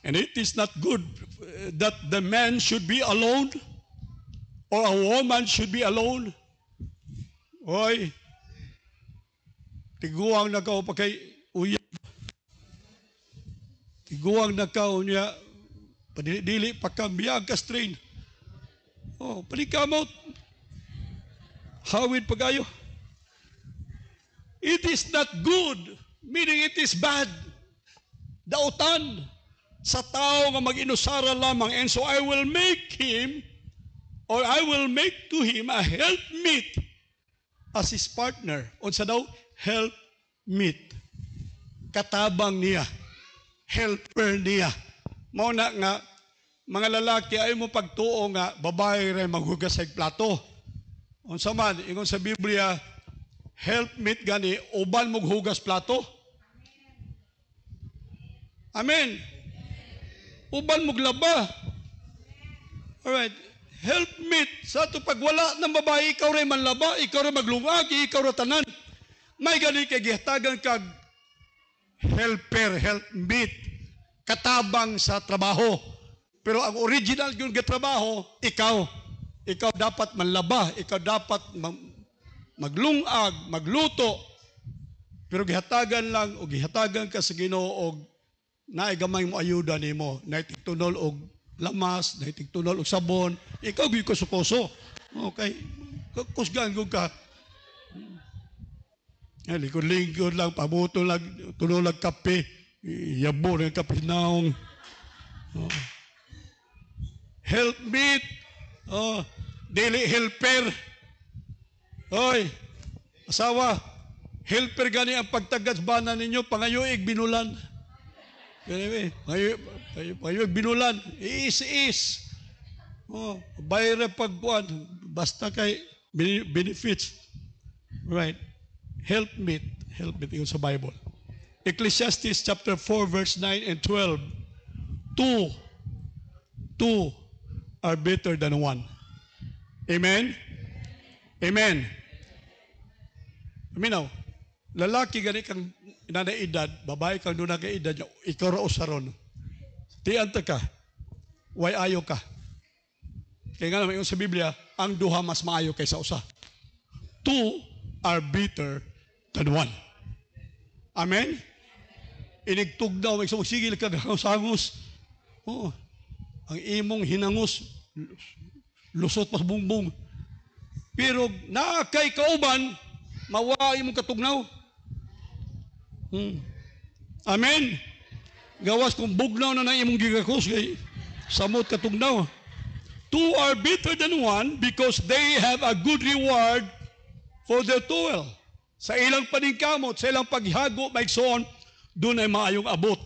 and it is not good that the man should be alone or a woman should be alone. Oy, tiguang na kao pa kay uyab. Tiguang na kao niya, padili pa kambiyag ka strain. Oh, panikamot. Hawid pagayo. It is not good, meaning it is bad. Dautan sa tao nga mag-inusara lamang, and so I will make him, or I will make to him a helpmeet as his partner. Unsa daw? Helpmeet. Katabang niya. Helper niya. Mao na nga, mga lalaki ay mo pagtuo nga babae rin maghugas sa plato. Unsa man, ingon sa Biblia, helpmeet gani, uban maghugas plato. Amen. Uban maglaba. Alright. Helpmeet. Sa ito pag wala ng babae, ikaw rin manlaba, ikaw rin maglungag, ikaw rin tanan. May gani kay gihatagan kag helper, helpmeet. Katabang sa trabaho. Pero ang original yung trabaho, ikaw. Ikaw dapat manlaba, ikaw dapat maglungag, magluto. Pero gihatagan lang o gihatagan ka sa Ginoo og naigamay mo ayuda nimo, naitigtunol og lamas, naitigtunol og sabon, ikaw gyud kuso-kuso. Okay. Kusgan gud ka. Lingkod lang, pabuto lang, tunog kape, yabo ng kape naong. Helpmeet. Daily helper. Oy, asawa, helper gani ang pagtagasbana ninyo, pangayoig binulan. Pangayoig binulan, is. Bayra pagkuan, basta kay benefits. Right. Helpmeet yun sa Bible. Ecclesiastes chapter 4 verse 9 and 12. Two are better than one. Amen? Amen. Aminaw, lalaki gani kang nanaedad, babae kang nuna ka edad, ikaw ra usaron. Tianta ka, way ayo ka. Kaya nga naman yung sa Biblia, ang duha mas maayo kaysa usa. Two are better than one. Amen? Inigtug daw, may sumusigil ka, hangos-hangos. Oo. Ang imong hinangus, lusot mas bungbong. Pero nakay kauban, mawa imong katugnaw. Amen? Gawas kung bugnaw na imong gigakos, kay samot katugnaw. Two are better than one because they have a good reward for their toil. Sa ilang paningkamot, sa ilang paghago, maigsoon, doon ay maayong abot.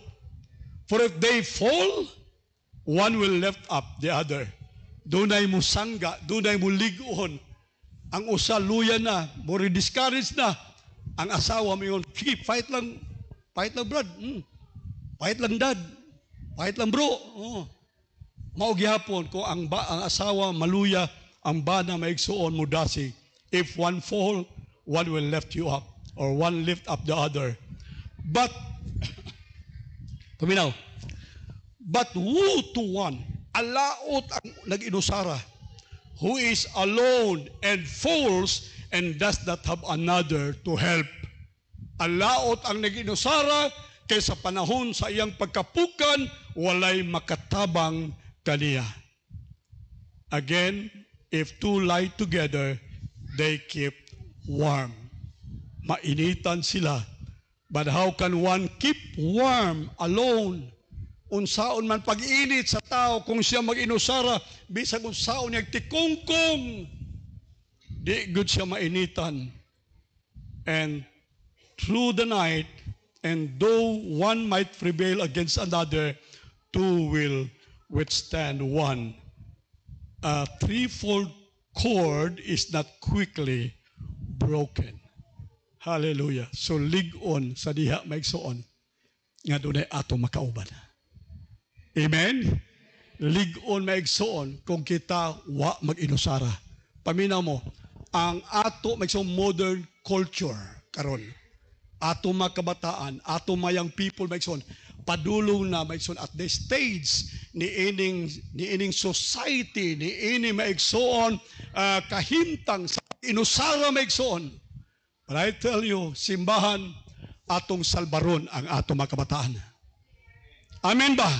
For if they fall, one will lift up the other. Doon ay mo sangga, doon ay mo ligon. Ang usa luya na, mo rediscourage na. Ang asawa mo yun, sige, fight lang brad. Fight lang dad. Fight lang bro. Maugyapon ko ang asawa maluya, ang bana maigsoon mo dasi. If one fall, one will lift you up, or one lift up the other. But, paminaw, but woe to one, alaot ang nag-inusara, who is alone and falls and does not have another to help. Alaot ang nag-inusara, kaysa panahon sa iyang pagkapukan, walay makatabang kaniya. Again, if two lie together, they keep warm. Mainitan sila. But how can one keep warm alone? Unsaon man pag-init sa tao kung siya mag-inusara, bisag unsaon niya tikungkong, di good siya mainitan. And through the night, and though one might prevail against another, two will withstand one. A threefold cord is not quickly broken. Hallelujah. So lig-on sa diha maigsoon nga dunay ato makauban. Amen? Lig-on maigsoon kung kita wa mag-inusara. Paminaw mo, ang ato maigsoon modern culture karon. Ato makabataan, ato mayang people maigsoon, padulong na maigsoon at the stage ni ining society, ni ini maigsoon kahimtang sa inusara maigsoon. But I tell you, simbahan atong salbaron ang ato makabataan. Amen ba?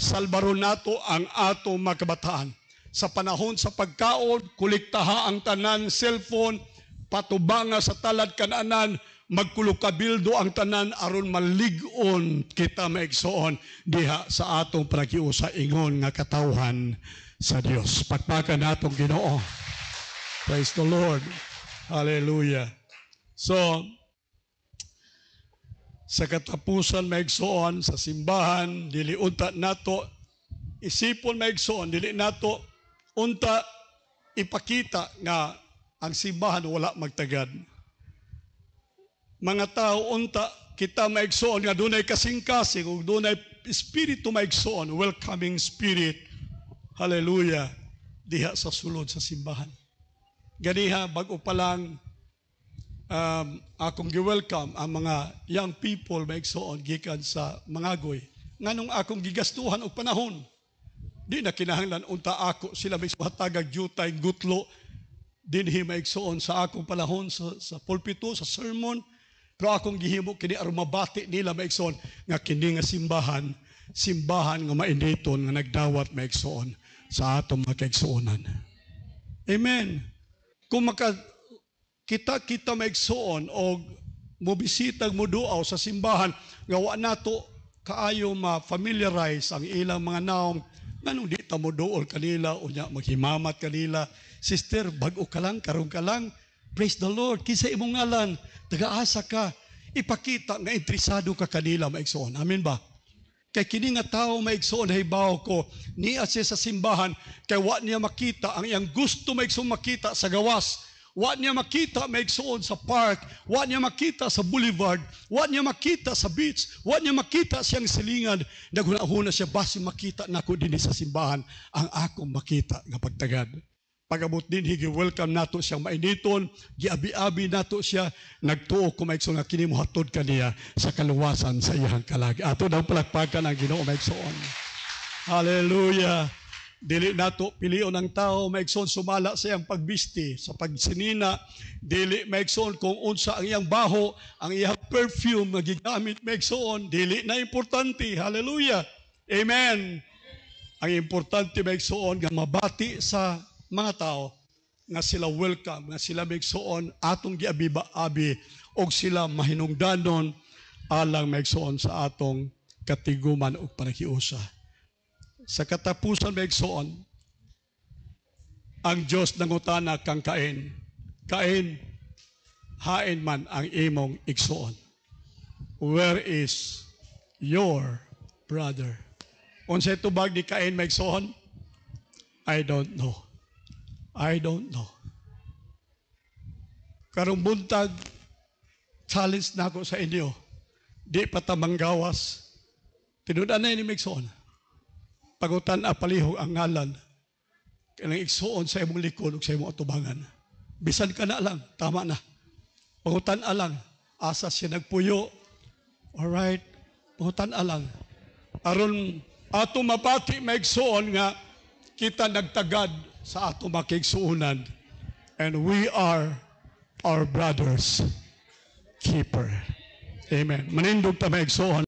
Salbaron nato ang ato makabataan. Sa panahon sa pagkaon, kuliktaha ang tanan, cellphone, patubanga sa talad kananan, magkulukabildo ang tanan aron malig-on kita maigsoon diha sa atong panagiusa ingon nga katawhan sa Dios. Pagpakan natong Ginoo. Praise the Lord. Hallelujah. So, sa katapusan maigsoon sa simbahan, dili unta nato isipon maigsoon, dili nato unta ipakita nga ang simbahan wala magtagad. Mga tao unta kita maigsoon nga dunay kasing-kasing ug dunay espiritu maigsoon, welcoming spirit. Hallelujah. Diha sa sulod sa simbahan. Ganiha bag-o pa lang akong gi-welcome ang mga young people maigsoon gikan sa Mangagoy. Nganong akong gigastuhan og panahon. Di na kinahanglan unta ako sila may hatagag jutay gutlo dinhi maigsoon sa akong panahon sa pulpito, sa sermon. Pero akong gihimo kini aron mabati nila maigsoon nga kini nga simbahan nga mainiton nga nagdawat maigsoon sa atong mga kaigsuonan. Amen. Kung kita maigsoon o mobisitag mo duaw sa simbahan nga wa nato kaayo ma-familiarize ang ilang mga naong nganong di ta mo duol kanila unya maghimamat kanila. Sister, bag-o ka lang, karon ka lang. Praise the Lord. Kinsa imong ngalan, taga-asa ka. Ipakita nga interesado ka kanila maigsoon. Amen ba? Kay kini nga tao maigsoon hibaw ko niya siya sa simbahan kay wa niya makita ang iyang gusto maigsoon makita sa gawas. Wa niya makita maigsoon sa park, wa niya makita sa boulevard, wa niya makita sa beach, wa niya makita siyang silingan. Naghuna-huna siya basi makita nako dinhi sa simbahan ang akong makita nga pagtagad. Pagabot din higi-welcome nato siyang mainiton, giabi-abi nato siya, nagtuo ko maigsoon nga kini mohatod kaniya sa kaluwasan sa iyang kalag. Ato daw palakpakan ang Ginoo maigsoon. Hallelujah. Dili nato pilion ang tao maigsoon sumala sa iyang pagbisti, sa pagsinina, dili maigsoon kung unsa ang iyang baho, ang iyang perfume nga gigamit maigsoon, dili na importante. Hallelujah. Amen. Ang importante maigsoon nga mabati sa mga tao nga sila welcome, nga sila maigsoon atong giabi-abi og sila mahinungdanon alang maigsoon sa atong katiguman ug panahiusa. Sa katapusan maigsoon, ang Dios nangutana kang Cain, Cain, hain man ang imong igsoon. Where is your brother? Unsay tubag ni Cain maigsoon? I don't know. I don't know. Karong buntag, challenge na ako sa inyo. Di patamanggawas. Tinudan na ini maigsoon. Pagutan palihog ang ngalan. Kanang igsoon sa imong likod ug sa imong atubangan. Bisan ka na lang, tama na. Pagutan alang, asa siya nagpuyo. Alright, pagutan alang. Aron ato mapati maigsoon nga kita nagtagad sa ato makigsuunan. And we are our brother's keeper. Amen. Manindog ta maigsoon.